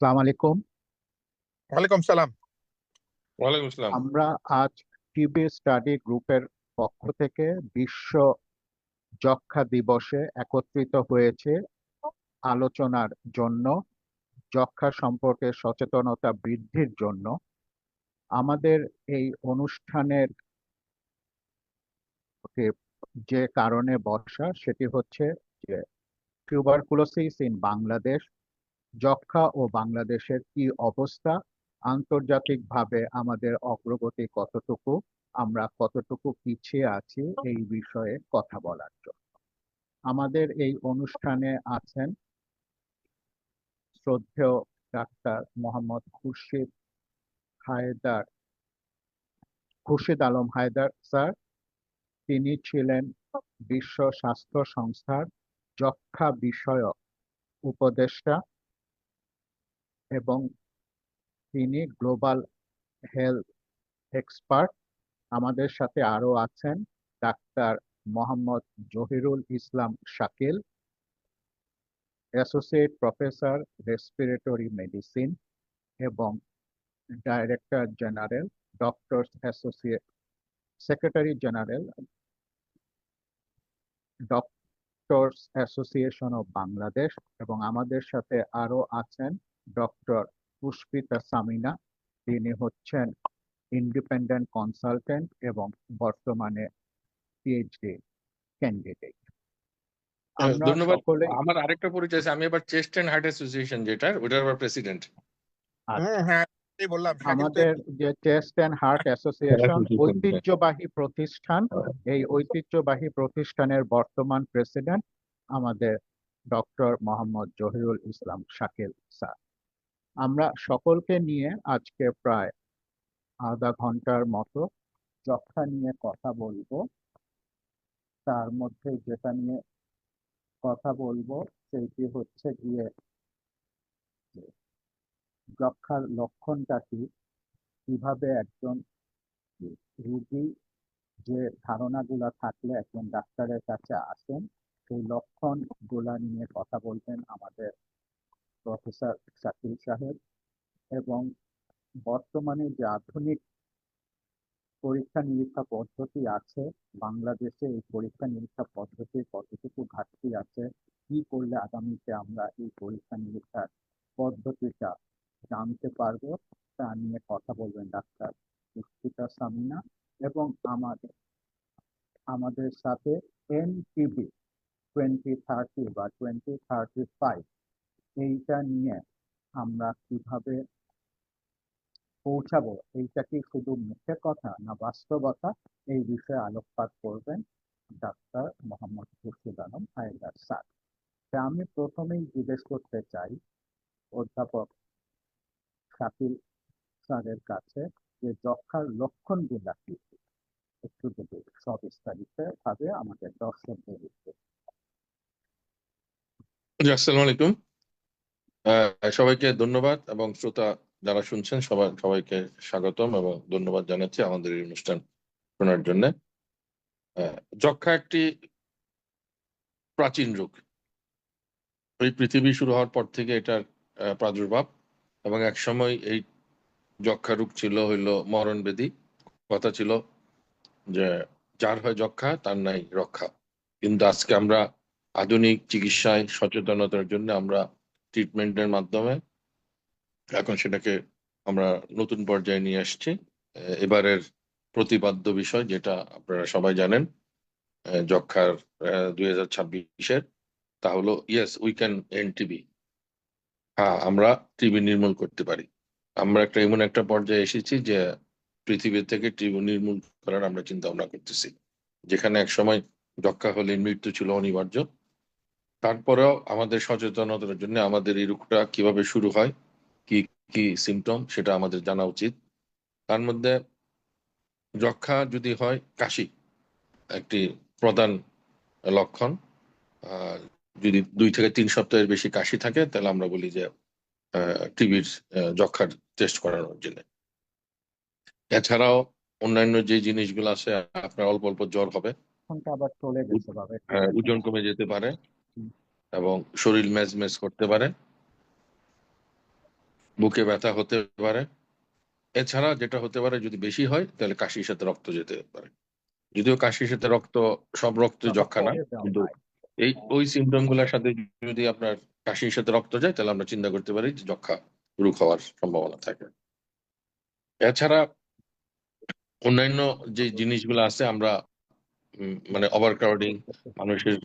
আসসালামু আলাইকুম। ওয়ালাইকুম সালাম। ওয়ালাইকুম আসসালাম। আমরা আজ টিবি স্টাডি গ্রুপের পক্ষ থেকে বিশ্ব যক্ষ্মা দিবসে একত্রিত হয়েছে আলোচনার জন্য, যক্ষ্মা সম্পর্কে সচেতনতা বৃদ্ধির জন্য। আমাদের এই অনুষ্ঠানের যে কারণে বসা সেটি হচ্ছে যে টিউবারকুলোসিস ইন বাংলাদেশ, যক্ষ্মা ও বাংলাদেশের কি অবস্থা, আন্তর্জাতিকভাবে আমাদের অগ্রগতি কতটুকু, আমরা কতটুকু পিছিয়ে আছি এই বিষয়ে কথা বলার জন্য। আমাদের এই অনুষ্ঠানে আছেন শ্রদ্ধেয় ডাক্তার মোহাম্মদ খুরশিদ আলম হায়দার স্যার। তিনি ছিলেন বিশ্ব স্বাস্থ্য সংস্থার যক্ষ্মা বিষয়ক উপদেষ্টা এবং তিনি গ্লোবাল হেলথ এক্সপার্ট। আমাদের সাথে আরো আছেন doctor Mohammad Zahirul Islam Shakil, associate professor respiratory medicine এবং director general doctors associate secretary general doctors association of Bangladesh. এবং আমাদের সাথে আরো আছেন ডক্টর পুষ্পিতা সামিনা। তিনি হচ্ছেন ইন্ডিপেন্ডেন্ট কনসালটেন্ট এবং বর্তমানে পিএইচডি ক্যান্ডিডেট। আমরা ধন্যবাদ। সকলে আমার আরেকটা পরিচয় আছে, আমি এবার চেস্ট এন্ড হার্ট অ্যাসোসিয়েশন ওটার আবার প্রেসিডেন্ট। হ্যাঁ, এই বললাম শাকিল তো আমাদের যে চেস্ট অ্যান্ড হার্ট অ্যাসোসিয়েশন ঐতিহ্যবাহী প্রতিষ্ঠান, এই ঐতিহ্যবাহী প্রতিষ্ঠানের বর্তমান প্রেসিডেন্ট আমাদের ডক্টর মোহাম্মদ জহিরুল ইসলাম শাকিল স্যার। আমরা সকলকে নিয়ে আজকে প্রায় আধা ঘন্টার মতো যক্ষ্মা নিয়ে কথা বলবো। তার মধ্যে যেটা নিয়ে কথা বলবো সেইটি হচ্ছে গিয়ে যক্ষ্মার লক্ষণটা কি, কিভাবে একজন রোগী যে ধারণাগুলা থাকলে একজন ডাক্তারের কাছে আসেন, সেই লক্ষণ গুলা নিয়ে কথা বলবেন আমাদের প্রফেসর শাকিল সাহেব। এবং বর্তমানে যে আধুনিক পরীক্ষা নিরীক্ষা পদ্ধতি আছে বাংলাদেশে, এই পরীক্ষা নিরীক্ষা পদ্ধতির কতটুকু ঘাটতি আছে, কি করলে আগামীতে আমরা এই পরীক্ষা নিরীক্ষার পদ্ধতিটা জানতে পারবো, তা নিয়ে কথা বলবেন ডাক্তার পুষ্পিতা সামিনা। এবং আমাদের সাথে এনটিবি 2030 বা 2035 এইটা নিয়ে আমরা কিভাবে পৌঁছাবো, এইটা কি শুধু মুখের কথা না বাস্তবতা, এই বিষয়ে আলোকপাত করবেন ডাক্তার মোহাম্মদ খুরশিদ আলম হায়দার স্যার। আমি প্রথমেই জিজ্ঞেস করতে চাই অধ্যাপক শাকিল স্যারের কাছে যে যক্ষ্মার লক্ষণগুলা কি, একটু যদি সবিস্তারিত ভাবে আমাদের দর্শকদের দিতে। আসসালামু আলাইকুম। সবাইকে ধন্যবাদ এবং শ্রোতা যারা শুনছেন সবাইকে স্বাগতম এবং ধন্যবাদ জানাচ্ছি আমাদের এই অনুষ্ঠান শোনার জন্য। যক্ষ্মা একটি প্রাচীন রোগ। এই পৃথিবী শুরু হওয়ার পর থেকে এটার প্রাদুর্ভাব, এবং এক সময় এই যক্ষ্মা রোগ ছিল মরণ ব্যাধি। কথা ছিল যে যার হয় যক্ষ্মা তার নাই রক্ষা। কিন্তু আজকে আমরা আধুনিক চিকিৎসায় সচেতনতার জন্য আমরা ট্রিটমেন্টের মাধ্যমে এখন সেটাকে আমরা নতুন পর্যায়ে নিয়ে আসছি। এবারের প্রতিপাদ্য বিষয় যেটা আপনারা সবাই জানেন, যক্ষ্মার 2026-এর, তা হলো yes we can end TB. হ্যাঁ, আমরা টিবি নির্মূল করতে পারি। আমরা এমন একটা পর্যায়ে এসেছি যে পৃথিবী থেকে টিবি নির্মূল করার আমরা চিন্তা ভাবনা করতেছি। যেখানে এক সময় যক্ষ্মা হলে মৃত্যু ছিল অনিবার্য, তারপরেও আমাদের সচেতনতার জন্য আমাদের এই রোগটা কিভাবে শুরু হয়, কি কি সিমটম, সেটা আমাদের জানা উচিত। তার মধ্যে যক্ষ্মা যদি হয়, কাশি একটি প্রধান লক্ষণ। যদি 2 থেকে 3 সপ্তাহের বেশি কাশি থাকে তাহলে আমরা বলি যে টিবির যক্ষ্মার টেস্ট করানোর জন্য। এছাড়াও অন্যান্য যে জিনিসগুলো আছে, আপনার অল্প অল্প জ্বর হবে, আবার চলে গেছে বাবা, ওজন কমে যেতে পারে এবং শরীর মেজমেজ করতে পারে। বুকে ব্যথা হতে পারে। এছাড়া যেটা হতে পারে, যদি বেশি হয় তাহলে কাশির সাথে রক্ত যেতে পারে। যদিও কাশির সাথে রক্ত, সব রক্ত ওটা যক্ষা না, পরে দেওয়া কিন্তু হয়। ওই সিমটম গুলোর সাথে যদি আপনার কাশির সাথে রক্ত যায়, তাহলে আমরা চিন্তা করতে পারি যে যক্ষা রোগ হওয়ার সম্ভাবনা থাকে। এছাড়া অন্যান্য যে জিনিসগুলো আছে, আমরা মানে ওভারক্রাউডিং, মানুষের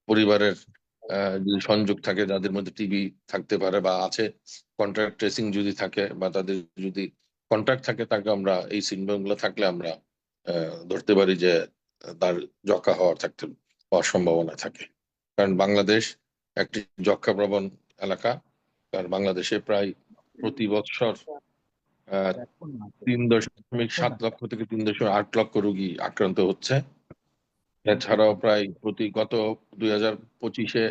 পরিবারের যদি সংযোগ থাকে, যাদের মধ্যে টিবি থাকতে পারে বা আছে, কন্ট্যাক্ট ট্রেসিং যদি থাকে, বা তাদের যদি কন্ট্যাক্ট থাকে, তাকে আমরা এই সিনড্রোম গুলো থাকলে আমরা ধরতে পারি যে তার যক্ষা হওয়ার সম্ভাবনা থাকে। কারণ বাংলাদেশ একটি যক্ষা প্রবণ এলাকা। কারণ বাংলাদেশে প্রায় প্রতি বছর আহ এখন না, 3.7 লক্ষ থেকে 3.8 লক্ষ রোগী আক্রান্ত হচ্ছে। এছাড়াও প্রায় গত 2025-এ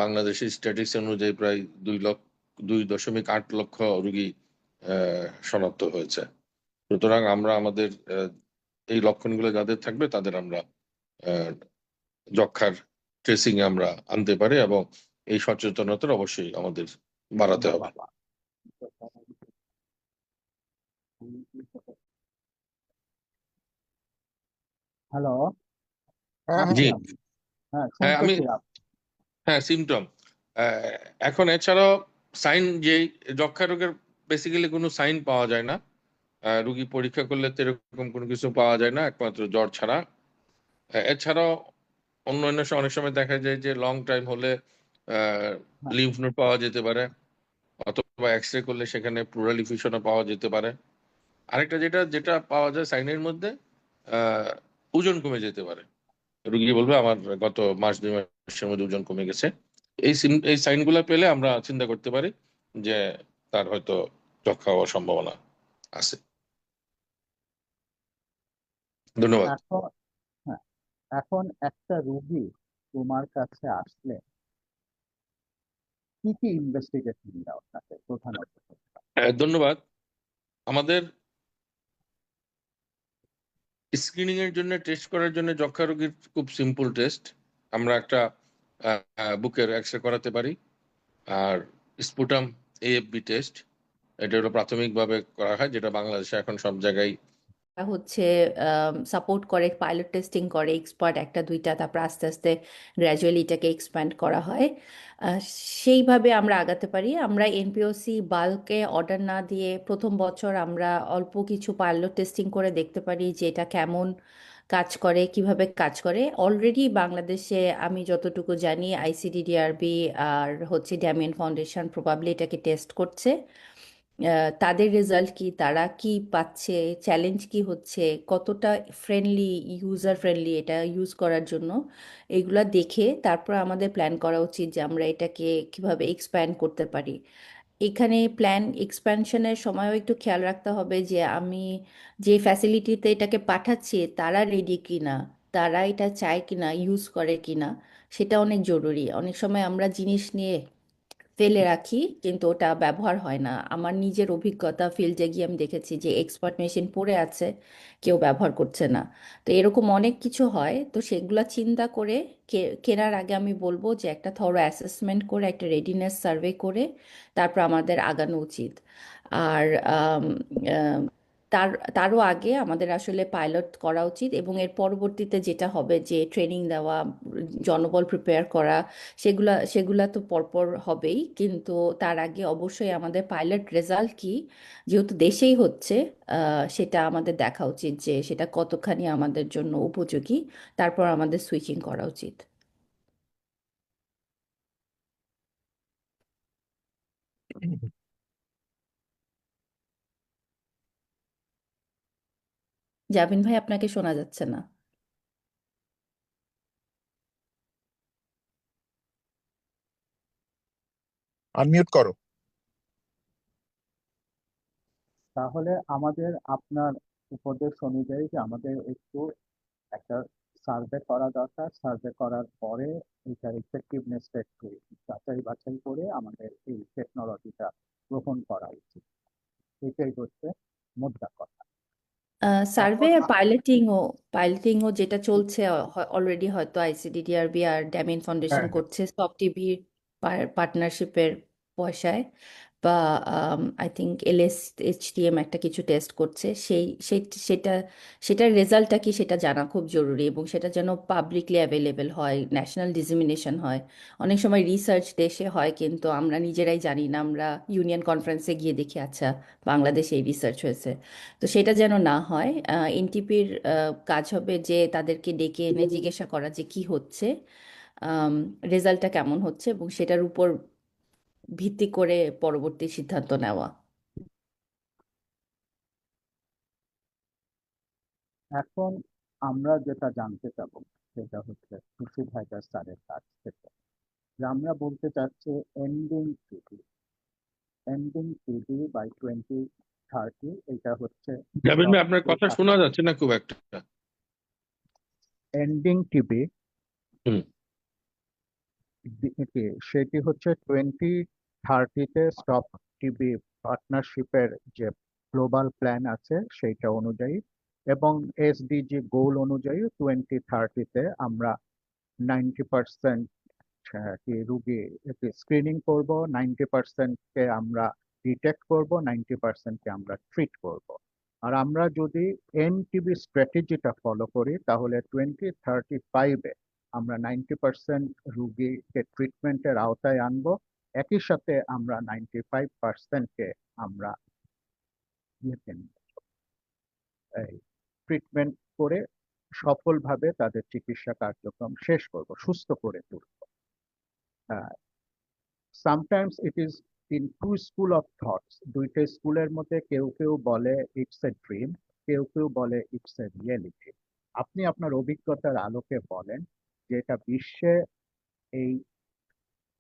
বাংলাদেশের স্ট্যাটিস্টিক্স অনুযায়ী প্রায় 2.8 লক্ষ রোগী শনাক্ত হয়েছে। সুতরাং আমরা আমাদের এই লক্ষণগুলো যাদের থাকবে, তাদের আমরা যক্ষার ট্রেসিং আমরা আনতে পারি, এবং এই সচেতনতা অবশ্যই আমাদের বাড়াতে হবে। হ্যালো। হ্যাঁ, জি, হ্যাঁ, হ্যাঁ, শুনতেছি হ্যাঁ, সিমটম। এখন এছাড়াও সাইন, যে যক্ষা রোগের বেসিক্যালি কোনো সাইন পাওয়া যায় না। রোগী পরীক্ষা করলে তো এরকম কোনো কিছু পাওয়া যায় না, একমাত্র জ্বর ছাড়া। এছাড়াও অনেক সময় দেখা যায় যে লং টাইম হলে লিম্ফ নোড পাওয়া যেতে পারে, অথবা এক্স রে করলে সেখানে প্লুরাল ইফিউশনও পাওয়া যেতে পারে। আরেকটা যেটা যেটা পাওয়া যায় সাইনের মধ্যে, আহ, ওজন কমে যেতে পারে। রুগী বলবে আমার গত মাস 2 মাসের মধ্যে ওজন কমে গেছে। এই সাইনগুলো পেলে আমরা চিন্তা করতে পারি যে তার হয়তো যক্ষা হওয়ার সম্ভাবনা আছে। ধন্যবাদ। এখন। হ্যাঁ, এখন একটা রোগী তোমার কাছে আসলে কি কি ইনভেস্টিগেশন দেওয়া থাকে প্রধানত? ধন্যবাদ। আমাদের স্ক্রিনিং এর জন্য, টেস্ট করার জন্য যক্ষা রোগীর খুব সিম্পল টেস্ট। আমরা একটা বুকের এক্সরে করাতে পারি, আর স্পুটাম এএফবি টেস্ট, এটা হলো প্রাথমিকভাবে করা হয়, যেটা বাংলাদেশে এখন সব জায়গায় হচ্ছে সাপোর্ট করে, পাইলট টেস্টিং করে এক্সপার্ট একটা দুইটা, তারপর আস্তে আস্তে গ্র্যাজুয়ালি এটাকে এক্সপ্যান্ড করা হয়। আহ, সেইভাবে আমরা আগাতে পারি। আমরা এনপিওসি বাল্কে অর্ডার না দিয়ে প্রথম বছর আমরা অল্প কিছু পাইলট টেস্টিং করে দেখতে পারি যে এটা কেমন কাজ করে, কিভাবে কাজ করে। অলরেডি বাংলাদেশে আমি যতটুকু জানি আইসিডিডিআরবি আর হচ্ছে ড্যামিয়ন ফাউন্ডেশন প্রবাবলি এটাকে টেস্ট করছে। তাদের রেজাল্ট কি, তারা কি পাচ্ছে, চ্যালেঞ্জ কি হচ্ছে, কতটা ফ্রেন্ডলি, ইউজার ফ্রেন্ডলি এটা ইউজ করার জন্য, এগুলা দেখে তারপর আমাদের প্ল্যান করা উচিত যে আমরা এটাকে কিভাবে এক্সপ্যান্ড করতে পারি। এখানে প্ল্যান এক্সপ্যানশনের সময়ও একটু খেয়াল রাখতে হবে যে আমি যে ফ্যাসিলিটিতে এটাকে পাঠাচ্ছি তারা রেডি কিনা, তারা এটা চায় কিনা, ইউজ করে কিনা, সেটা অনেক জরুরি। অনেক সময় আমরা জিনিস নিয়ে ফেলে রাখি কিন্তু ওটা ব্যবহার হয় না। আমার নিজের অভিজ্ঞতা, ফিল্ডে গিয়ে আমি দেখেছি যে এক্সপার্ট মেশিন পড়ে আছে, কেউ ব্যবহার করছে না। তো এরকম অনেক কিছু হয়। তো সেগুলা চিন্তা করে কেনার আগে আমি বলবো যে একটা থরো অ্যাসেসমেন্ট করে, একটা রেডিনেস সার্ভে করে তারপর আমাদের আগানো উচিত। আর আম, আম, তার তারও আগে আমাদের আসলে পাইলট করা উচিত, এবং এর পরবর্তীতে যেটা হবে যে ট্রেনিং দেওয়া, জনবল প্রিপেয়ার করা, সেগুলা তো পরপর হবেই, কিন্তু তার আগে অবশ্যই আমাদের পাইলট রেজাল্ট কি, যেহেতু দেশেই হচ্ছে, সেটা আমাদের দেখা উচিত যে সেটা কতখানি আমাদের জন্য উপযোগী, তারপর আমাদের সুইচিং করা উচিত। জাবিন ভাই, আপনাকে শোনা যাচ্ছে না। আনমিউট করো। তাহলে আমাদের আপনার উপদেশ অনুযায়ী যে আমাদের একটু একটা সার্ভে করা দরকার, সার্ভে করার পরে এটার ইফেক্টিভনেসটা একটু যাচাই বাছাই করে আমাদের এই টেকনোলজিটা গ্রহণ করা উচিত। এটাই হচ্ছে মোদ্দা কথা। সার্ভে এখন আর পাইলটিংও যেটা চলছে অলরেডি, হয়তো আইসিডিডিআরবি আর ড্যামিন ফাউন্ডেশন হ্যাঁ, করছে সফট টিভির পার্টনারশিপের পয়সায়। বা আই থিঙ্ক LSHTM একটা কিছু টেস্ট করছে, সেটার রেজাল্টটা কি সেটা জানা খুব জরুরি, এবং সেটা যেন পাবলিকলি অ্যাভেলেবেল হয়, ন্যাশনাল ডিসিমিনেশন হয়। অনেক সময় রিসার্চ দেশে হয় কিন্তু আমরা নিজেরাই জানি না, আমরা ইউনিয়ন কনফারেন্সে গিয়ে দেখি আচ্ছা বাংলাদেশে এই রিসার্চ হয়েছে। তো সেটা যেন না হয়। এনটিপির কাজ হবে যে তাদেরকে ডেকে এনে জিজ্ঞাসা করা যে কি হচ্ছে, রেজাল্টটা কেমন হচ্ছে, এবং সেটার উপর ভিত্তি করে পরবর্তী সিদ্ধান্ত নেওয়া। এখন আমরা যেটা জানতে চাবো সেটা হচ্ছে কৃষি ভাইটার স্যারের কাছ থেকে, যে আমরা বলতে চাচ্ছি এন্ডিং টিভি বাই 2030, এটা হচ্ছে জাবেদ ভাই, আপনার কথা শোনা যাচ্ছে না খুব একটা। এন্ডিং টিভি, হুম। সেটি হচ্ছে 2030-তে স্টপ টিবি পার্টনারশিপের যে গ্লোবাল প্ল্যান আছে সেইটা অনুযায়ী, এবং SDG গোল অনুযায়ী 2030-তে আমরা 90% কি রুগী স্ক্রিনিং করব, 90%-কে আমরা ডিটেক্ট করব, 90%-কে আমরা ট্রিট করব। আর আমরা যদি এনটিবি স্ট্র্যাটেজিটা ফলো করি তাহলে 2035-এ আমরা 90% রুগীকে ট্রিটমেন্টের আওতায় আনবো। একই সাথে আমরা 95%-কে আমরা ট্রিটমেন্ট করে সফলভাবে তাদের চিকিৎসা কার্যক্রম শেষ করব, সুস্থ করে তুলব। Sometimes it is in to school of thoughts, দুইটা স্কুলের মধ্যে কেউ কেউ বলে ইটস এ ড্রিম, কেউ কেউ বলে ইটস এ রিয়েলিটি। আপনি আপনার অভিজ্ঞতার আলোকে বলেন যে এটা বিশ্বে এই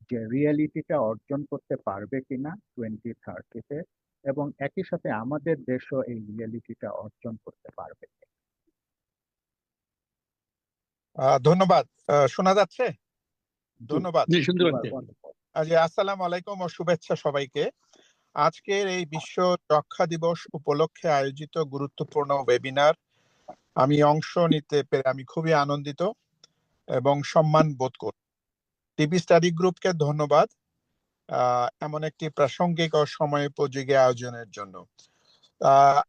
যে রিয়েলিটিটা অর্জন করতে পারবে কিনা 2030-তে, এবং একই সাথে আমাদের দেশও এই রিয়েলিটিটা অর্জন করতে পারবে কিনা। ধন্যবাদ। শোনা যাচ্ছে? জি, ধন্যবাদ। জি, শুনতে you are পাচ্ছি। wonderful. আসসালামু আলাইকুম ও শুভেচ্ছা সবাইকে। আজকের এই বিশ্ব যক্ষ্মা দিবস উপলক্ষে আয়োজিত গুরুত্বপূর্ণ ওয়েবিনার আমি অংশ নিতে পেরে আমি খুবই আনন্দিত এবং সম্মান বোধ করি। টিবি স্টাডি গ্রুপকে ধন্যবাদ এমন একটি প্রাসঙ্গিক ও সময়োপযোগী আয়োজনের জন্য।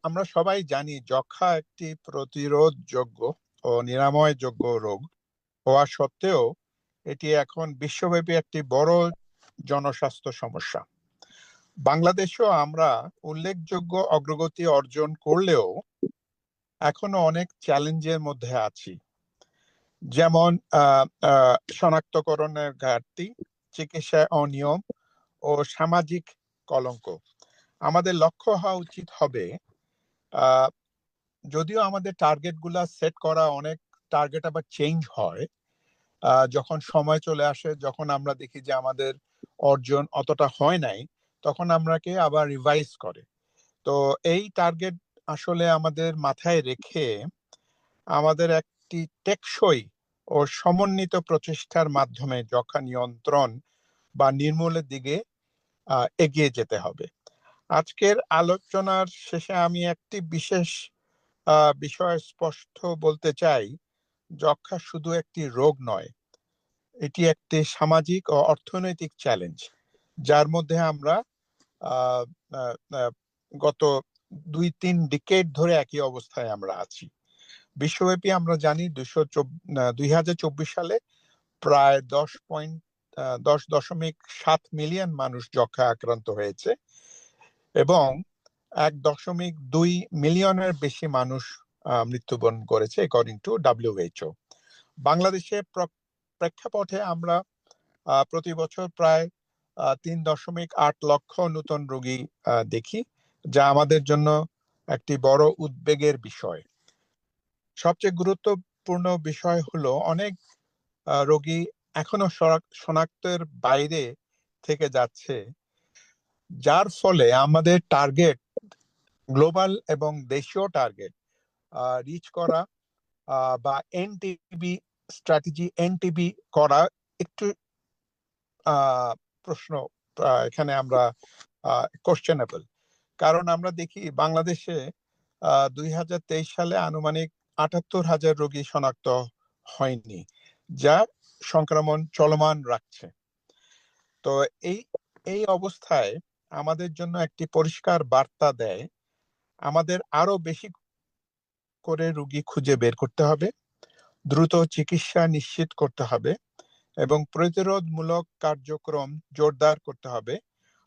আমরা সবাই জানি যক্ষ্মা একটি প্রতিরোধযোগ্য ও নিরাময়যোগ্য রোগ হওয়া সত্ত্বেও এটি এখন বিশ্বব্যাপী একটি বড় জনস্বাস্থ্য সমস্যা। বাংলাদেশেও আমরা উল্লেখযোগ্য অগ্রগতি অর্জন করলেও এখনো অনেক চ্যালেঞ্জের মধ্যে আছি, যেমন শনাক্তকরণের ঘাটতি, চিকিৎসায় অনিয়ম ও সামাজিক কলঙ্ক। আমাদের লক্ষ্য হওয়া উচিত হবে, যদিও আমাদের টার্গেট গুলা সেট করা, অনেক টার্গেট আবার চেঞ্জ হয় যখন সময় চলে আসে, যখন আমরা দেখি যে আমাদের অর্জন অতটা হয় নাই, তখন আমরাকে আবার রিভাইজ করে। তো এই টার্গেট আসলে আমাদের মাথায় রেখে আমাদের একটি টেকসই ও সমন্বিত প্রচেষ্টার মাধ্যমে যক্ষ্মা নিয়ন্ত্রণ বা নির্মূলের দিকে এগিয়ে যেতে হবে। আজকের আলোচনার শেষে আমি একটি বিশেষ বিষয় স্পষ্ট বলতে চাই, যক্ষ্মা শুধু একটি রোগ নয়, এটি একটি সামাজিক ও অর্থনৈতিক চ্যালেঞ্জ, যার মধ্যে আমরা গত 2-3 ডিকেড ধরে একই অবস্থায় আমরা আছি। বিশ্বব্যাপী আমরা জানি 2024 সালে প্রায় 10.7 মিলিয়ন মানুষ যক্ষ্মা আক্রান্ত হয়েছে এবং 1.2 মিলিয়নের বেশি মানুষ মৃত্যুবরণ করেছে অ্যাকর্ডিং টু WHO। বাংলাদেশে প্রেক্ষাপটে আমরা প্রতি বছর প্রায় 3.8 লক্ষ নতুন রোগী দেখি, যা আমাদের জন্য একটি বড় উদ্বেগের বিষয়। সবচেয়ে গুরুত্বপূর্ণ বিষয় হলো অনেক রোগী এখনো শনাক্তের বাইরে থেকে যাচ্ছে, যার ফলে আমাদের টার্গেট, গ্লোবাল এবং দেশীয় টার্গেট রিচ করা বা এনটিবি স্ট্র্যাটেজি এনটিবি করা একটু প্রশ্ন এখানে আমরা কোশ্চেনেবল। কারণ আমরা দেখি বাংলাদেশে 2023 সালে আনুমানিক 78,000 রোগী শনাক্ত হয়নি, যা সংক্রমণ চলমান রাখছে। তো এই অবস্থায় আমাদের জন্য একটি পরিষ্কার বার্তা দেয়। আমাদের আরো বেশি করে রোগী খুঁজে বের করতে হবে, দ্রুত চিকিৎসা নিশ্চিত করতে হবে এবং প্রতিরোধমূলক কার্যক্রম জোরদার করতে হবে।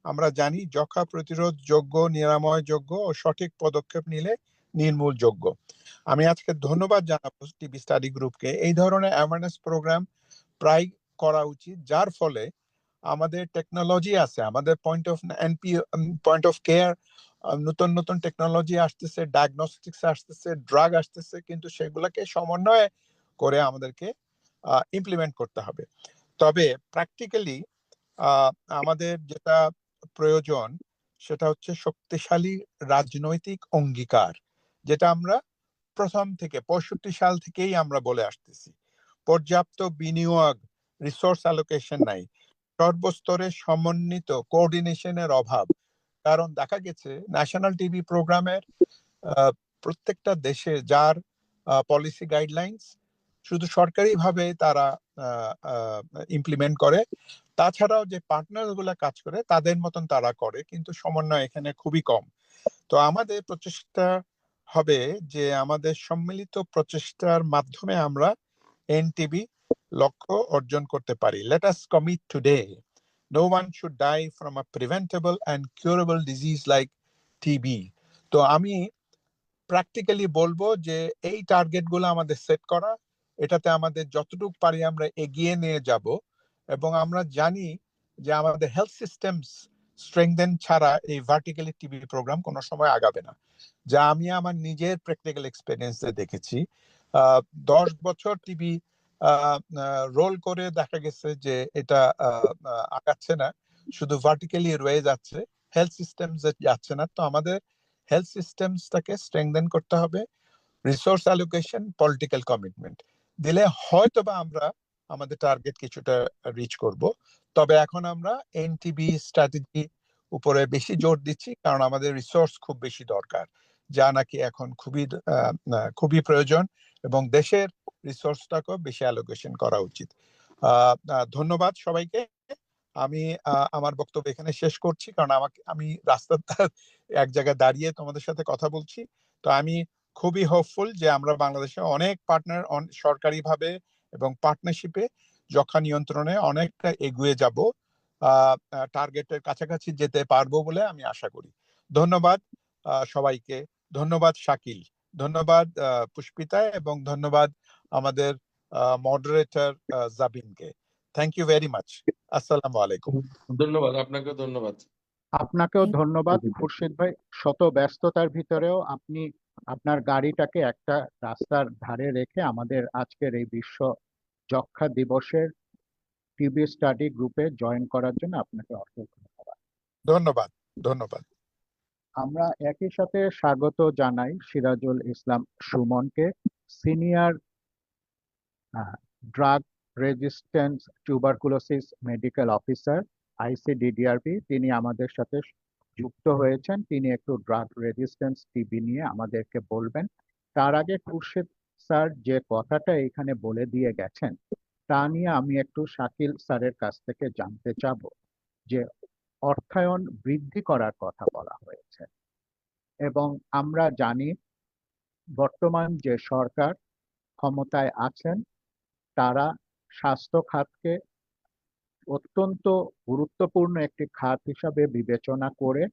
আমরা জানি যক্ষ্মা প্রতিরোধযোগ্য, নিরাময়যোগ্য ও সঠিক পদক্ষেপ নিলে নির্মূলযোগ্য। আমি আজকে ধন্যবাদ জানাবো টিবি স্টাডি গ্রুপকে। এই ধরনের অ্যাওয়ারনেস প্রোগ্রাম প্রায় করা উচিত, যার ফলে আমাদের টেকনোলজি আছে, আমাদের পয়েন্ট অফ কেয়ার, নতুন নতুন টেকনোলজি আসতেছে, ডায়াগনস্টিক্স আসতেছে, ড্রাগ আসতেছে, কিন্তু সেগুলোকে সমন্বয় করে আমাদেরকে ইমপ্লিমেন্ট করতে হবে। তবে প্র্যাকটিক্যালি আমাদের যেটা প্রয়োজন সেটা হচ্ছে শক্তিশালী রাজনৈতিক অঙ্গীকার, যেটা আমরা প্রথম থেকে 65 সাল থেকেই আমরা বলে আসতেছি। পর্যাপ্ত বিনিয়োগ, রিসোর্স অ্যালোকেশন নাই, সর্বস্তরে সমন্বিত কোঅর্ডিনেশনের অভাব। কারণ দেখা গেছে ন্যাশনাল টিবি প্রোগ্রামের প্রত্যেকটা দেশে যার পলিসি গাইডলাইন্স শুধু সরকারিভাবে তারা ইমপ্লিমেন্ট করে, তাছাড়াও যে পার্টনার গুলা কাজ করে তাদের মতন তারা করে, কিন্তু সমন্বয় এখানে খুবই কম। তো আমাদের প্রচেষ্টা হবে যে আমাদের সম্মিলিত প্রচেষ্টার মাধ্যমে আমরা এনটিবি লক্ষ্য অর্জন করতে পারি। Let us commit today, no one should die from a preventable and curable disease like TB. তো আমি প্র্যাকটিক্যালি বলবো যে এই টার্গেট গুলো আমাদের সেট করা, এটাতে আমাদের যতটুকু পারি আমরা এগিয়ে নিয়ে যাব। এবং আমরা জানি যে আমাদের হেলথ সিস্টেমস স্ট্রেংথেন ছাড়া এই ভার্টিক্যালি টিবি প্রোগ্রাম কোনো সময় আগাবে না, যা আমি আমার নিজের প্র্যাকটিক্যাল এক্সপেরিয়েন্সে দেখেছি। 10 বছর টিবি রোল করে দেখা গেছে যে এটা আগাচ্ছে না, শুধু ভার্টিক্যালি রয়ে যাচ্ছে, হেলথ সিস্টেম যাচ্ছে না। তো আমাদের হেলথ সিস্টেমসটাকে স্ট্রেংথেন করতে হবে, রিসোর্স অ্যালোকেশন, পলিটিক্যাল কমিটমেন্ট দিলে হয়তোবা আমরা আমাদের টার্গেট কিছুটা রিচ করব। তবে এখন আমরা এনটিবি স্ট্র্যাটেজি উপরে বেশি জোর দিচ্ছি, কারণ আমাদের রিসোর্স খুব বেশি দরকার, যা নাকি এখন খুবই প্রয়োজন, এবং দেশের রিসোর্সটাকেও বেশি অ্যালোকেশন করা উচিত। ধন্যবাদ সবাইকে। আমি আমার বক্তব্য এখানে শেষ করছি, কারণ আমি রাস্তার এক জায়গায় দাঁড়িয়ে তোমাদের সাথে কথা বলছি। তো আমি খুবই হোপফুল যে আমরা বাংলাদেশে অনেক পার্টনার সরকারিভাবে এবং পার্টনারশিপে যক্ষ্মা নিয়ন্ত্রণে অনেকটা এগিয়ে যাব, টার্গেটের কাছাকাছি যেতে পারবো বলে আমি আশা করি। ধন্যবাদ সবাইকে, ধন্যবাদ শাকিল, ধন্যবাদ পুষ্পিতা, এবং ধন্যবাদ আমাদের মডারেটর জাবিনকে। Thank you very much. আসসালামু আলাইকুম। ধন্যবাদ, আপনাকে ধন্যবাদ। আপনাকেও ধন্যবাদ খুরশিদ ভাই। শত ব্যস্ততার ভিতরেও আপনি আপনার গাড়িটাকে একটা রাস্তার ধারে রেখে আমাদের আজকের এই বিশ্ব যক্ষ্মা দিবসের টিবি স্টাডি গ্রুপে জয়েন করার জন্য আপনাকে অসংখ্য ধন্যবাদ। ধন্যবাদ, ধন্যবাদ। আমরা একই সাথে স্বাগত জানাই সিরাজুল ইসলাম সুমনকে, senior drug resistance tuberculosis medical officer, ICDDRB. তিনি আমাদের সাথে যুক্ত হয়েছেন। তিনি একটু ড্রাগ রেজিস্ট্যান্স টিবি নিয়ে আমাদেরকে বলবেন। তার আগে খুরশিদ স্যার যে কথাটা এখানে বলে দিয়ে গেছেন তা নিয়ে আমি একটু শাকিল স্যারের কাছ থেকে জানতে চাব যে অর্থায়ন বৃদ্ধি করার কথা বলা হয়েছে, এবং আমরা জানি বর্তমান যে সরকার ক্ষমতায় আছেন তারা স্বাস্থ্য খাতকে অত্যন্ত গুরুত্বপূর্ণ একটি খাত হিসাবে বিবেচনা করে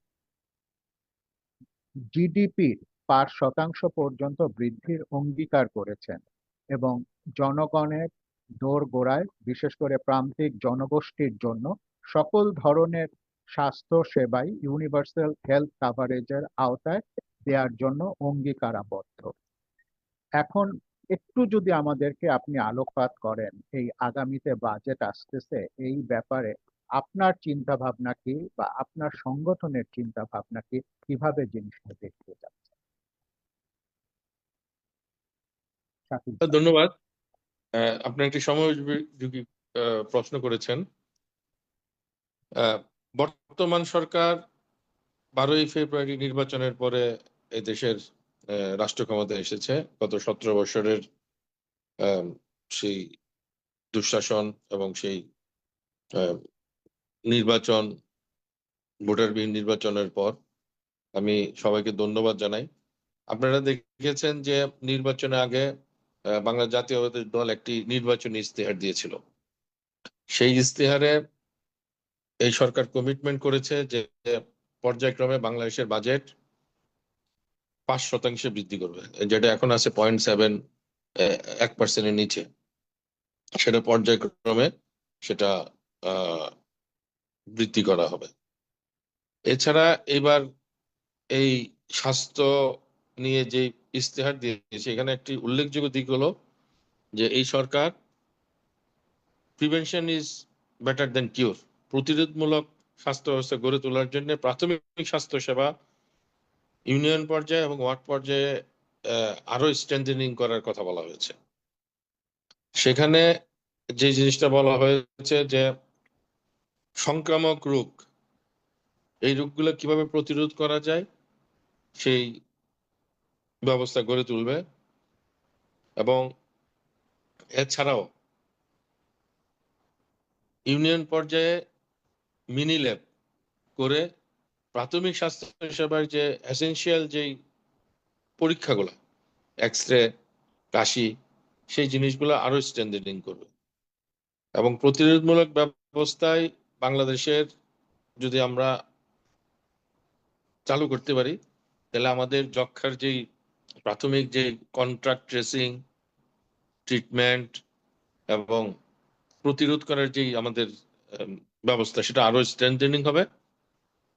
জিডিপির 5% পর্যন্ত বৃদ্ধির অঙ্গীকার করেছেন, এবং জনগণের দোরগোড়ায় বিশেষ করে প্রান্তিক জনগোষ্ঠীর জন্য সকল ধরনের স্বাস্থ্য সেবাই ইউনিভার্সাল হেলথ কাভারেজের আওতায় দেওয়ার জন্য অঙ্গীকারাবদ্ধ। এখন একটু যদি আমাদেরকে আপনি আলোকপাত করেন এই আগামীতে বাজেট আসতেছে, এই ব্যাপারে আপনার চিন্তা ভাবনা কি বা আপনার সংগঠনের চিন্তা ভাবনা কি, কিভাবে জিনিসটা দেখতে যাচ্ছে? শাকিল স্যার। ধন্যবাদ। আপনি একটি সময়োপযোগী প্রশ্ন করেছেন। বর্তমান সরকার 12ই ফেব্রুয়ারি নির্বাচনের পরে দেশের রাষ্ট্র ক্ষমতায় এসেছে। গত 17 বছরের সেই দুঃশাসন এবং সেই নির্বাচন ভোটারবিহীন নির্বাচনের পর আমি সবাইকে ধন্যবাদ জানাই। আপনারা দেখেছেন যে নির্বাচনের আগে বাংলা জাতীয়তাবাদী দল একটি নির্বাচনী ইস্তেহার দিয়েছিল। সেই ইস্তেহারে এই সরকার কমিটমেন্ট করেছে যে পর্যায়ক্রমে বাংলাদেশের বাজেট 5% বৃদ্ধি করবে, যেটা এখন আছে 1% নিচে। সেটা পর্যায়ক্রমে সেটা বৃদ্ধি করা হবে। এছাড়া এবার এই স্বাস্থ্য নিয়ে যে ইস্তেহার দিয়েছে, এখানে একটি উল্লেখযোগ্য দিক হলো যে এই সরকার প্রিভেনশন ইজ বেটার দেন কিউর, প্রতিরোধমূলক স্বাস্থ্য ব্যবস্থা গড়ে তোলার জন্য প্রাথমিক স্বাস্থ্য সেবা ইউনিয়ন পর্যায়ে এবং ওয়ার্ড পর্যায়ে আরো স্ট্রেংথেনিং করার কথা বলা হয়েছে। সেখানে যে জিনিসটা বলা হয়েছে যে সংক্রামক রোগ, এই রোগগুলো কিভাবে প্রতিরোধ করা যায় সেই ব্যবস্থা গড়ে তুলবে। এবং এছাড়াও ইউনিয়ন পর্যায়ে মিনি ল্যাব করে প্রাথমিক স্বাস্থ্য সেবার যে এসেনশিয়াল যেই পরীক্ষাগুলো, এক্সরে, কাশি, সেই জিনিসগুলো আরো স্ট্রেংথেনিং করবে। এবং প্রতিরোধমূলক ব্যবস্থায় বাংলাদেশের যদি আমরা চালু করতে পারি, তাহলে আমাদের যক্ষ্মার যেই প্রাথমিক যে কন্ট্রাক্ট ট্রেসিং, ট্রিটমেন্ট এবং প্রতিরোধ করার যেই আমাদের ব্যবস্থা, সেটা আরো স্ট্রেংথেনিং হবে।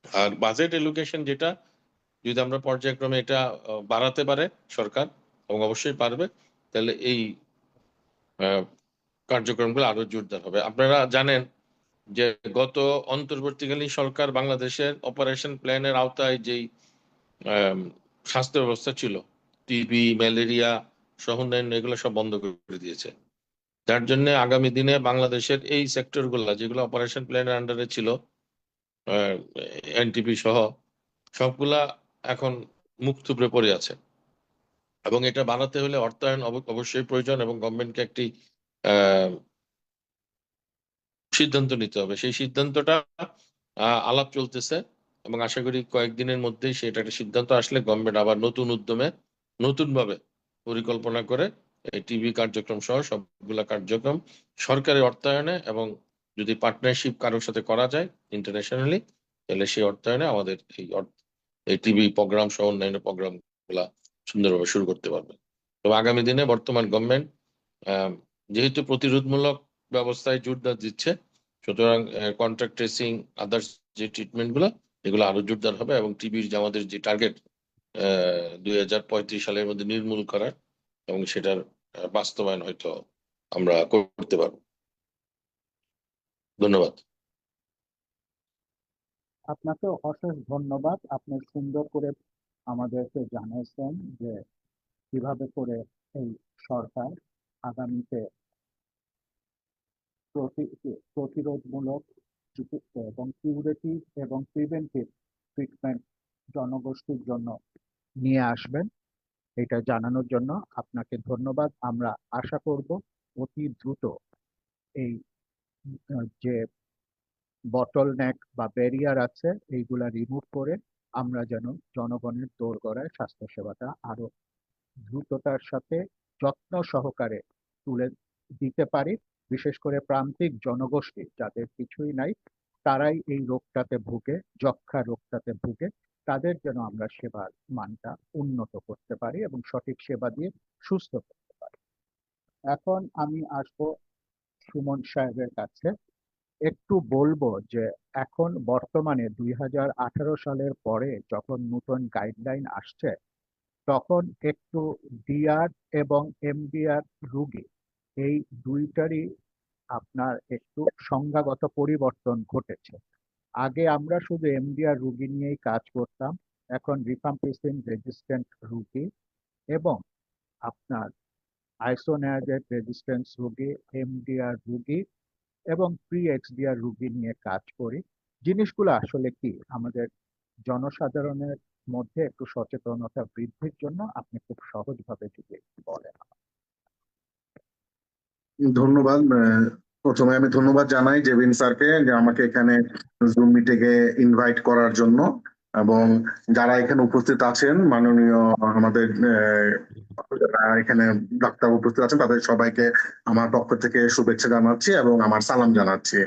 আর বাজেট এলোকেশন যেটা, যদি আমরা পর্যায়ক্রমে এটা বাড়াতে পারে সরকার, এবং অবশ্যই পারবে, তাহলে এই কার্যক্রমগুলো আরো জোরদার হবে। আপনারা জানেন যে গত অন্তর্বর্তীকালীন সরকার বাংলাদেশের অপারেশন প্ল্যানের আওতায় যেই স্বাস্থ্য ব্যবস্থা ছিল, টিবি, ম্যালেরিয়া সহ অন্যান্য, এগুলো সব বন্ধ করে দিয়েছে। যার জন্য আগামী দিনে বাংলাদেশের এই সেক্টরগুলো যেগুলো অপারেশন প্ল্যানের আন্ডারে ছিল, এনটিপি সহ সবগুলা এখন মুখ থুবড়ে পড়ে আছে। এবং এটা বাড়াতে হলে অর্থায়ন অবশ্যই প্রয়োজন, এবং গভর্নমেন্টকে একটি সিদ্ধান্ত নিতে হবে। সেই সিদ্ধান্তটা আলাপ চলতেছে, এবং আশা করি কয়েকদিনের মধ্যেই সেটা একটা সিদ্ধান্ত আসলে গভর্নমেন্ট আবার নতুন উদ্যমে নতুনভাবে পরিকল্পনা করে এই টিভি কার্যক্রম সহ সবগুলা কার্যক্রম সরকারি অর্থায়নে, এবং যদি পার্টনারশিপ কারোর সাথে করা যায় ইন্টারন্যাশনালি, তাহলে সেই অর্থায়নে আমাদের এই টিভি প্রোগ্রাম সহ অন্যান্য প্রোগ্রাম গুলা সুন্দরভাবে শুরু করতে পারবে। তবে আগামী দিনে বর্তমান গভর্নমেন্ট যেহেতু প্রতিরোধমূলক ব্যবস্থায় জোরদার দিচ্ছে, সুতরাং কন্ট্রাক্ট ট্রেসিং, আদার্স যে ট্রিটমেন্ট গুলো, এগুলো আরো জোরদার হবে। এবং টিবির যে আমাদের যে টার্গেট 2035 সালের মধ্যে নির্মূল করার, এবং সেটার বাস্তবায়ন হয়তো আমরা করতে পারবো। ধন্যবাদ। আপনাকে অশেষ ধন্যবাদ। আপনি সুন্দর করে আমাদেরকে জানিয়েছেন যে কিভাবে করে এই সরকার আগামীতে প্রতিরোধমূলক চিকিৎসা এবং কিউরেটিভ এবং প্রিভেন্টিভ ট্রিটমেন্ট জনগোষ্ঠীর জন্য নিয়ে আসবেন, এটা জানানোর জন্য আপনাকে ধন্যবাদ। আমরা আশা করব অতি দ্রুত এই যে বটলনেক বা ব্যারিয়ার আছে এইগুলা রিমুভ করে আমরা যেন জনগণের দোরগোড়ায় স্বাস্থ্যসেবাটা আরো দ্রুততার সাথে যত্ন সহকারে তুলে দিতে পারি। বিশেষ করে প্রান্তিক জনগোষ্ঠী যাদের কিছুই নাই, তারাই এই রোগটাতে ভুগে, যক্ষ্মা রোগটাতে ভুগে, তাদের যেন আমরা সেবার মানটা উন্নত করতে পারি এবং সঠিক সেবা দিয়ে সুস্থ করতে পারি। এখন আমি আসবো সুমন সাহেবের কাছে, একটু বলবো যে এখন বর্তমানে 2018 সালের পরে যখন নতুন গাইডলাইন আসছে, তখন একটু ডিআর এবং এমডিআর রোগী এই দুইটারই আপনার একটু সংজ্ঞাগত পরিবর্তন ঘটেছে। আগে আমরা শুধু এমডিআর রোগী নিয়েই কাজ করতাম, এখন রিফাম্পিসিন রেজিস্ট্যান্ট রোগী এবং আপনার আইসোনিয়াজেড রেজিস্ট্যান্স রোগী, এমডিআর রোগী এবং প্রি এক্সডিআর রোগী নিয়ে কাজ করি। জিনিসগুলো আসলে কি, আমাদের জনসাধারণের মধ্যে একটু সচেতনতা বৃদ্ধির জন্য আপনি খুব সহজভাবে যদি বলেন। ধন্যবাদ। প্রথমে আমি ধন্যবাদ জানাই জেবিন স্যারকে যে আমাকে এখানে জুম মিটিংয়ে ইনভাইট করার জন্য, এবং যারা এখানে উপস্থিত আছেন মাননীয় আমাদের যারা এখানে ডাক্তার উপস্থিত আছেন তাদের সবাইকে আমার পক্ষ থেকে শুভেচ্ছা জানাচ্ছি এবং আমার সালাম জানাচ্ছি।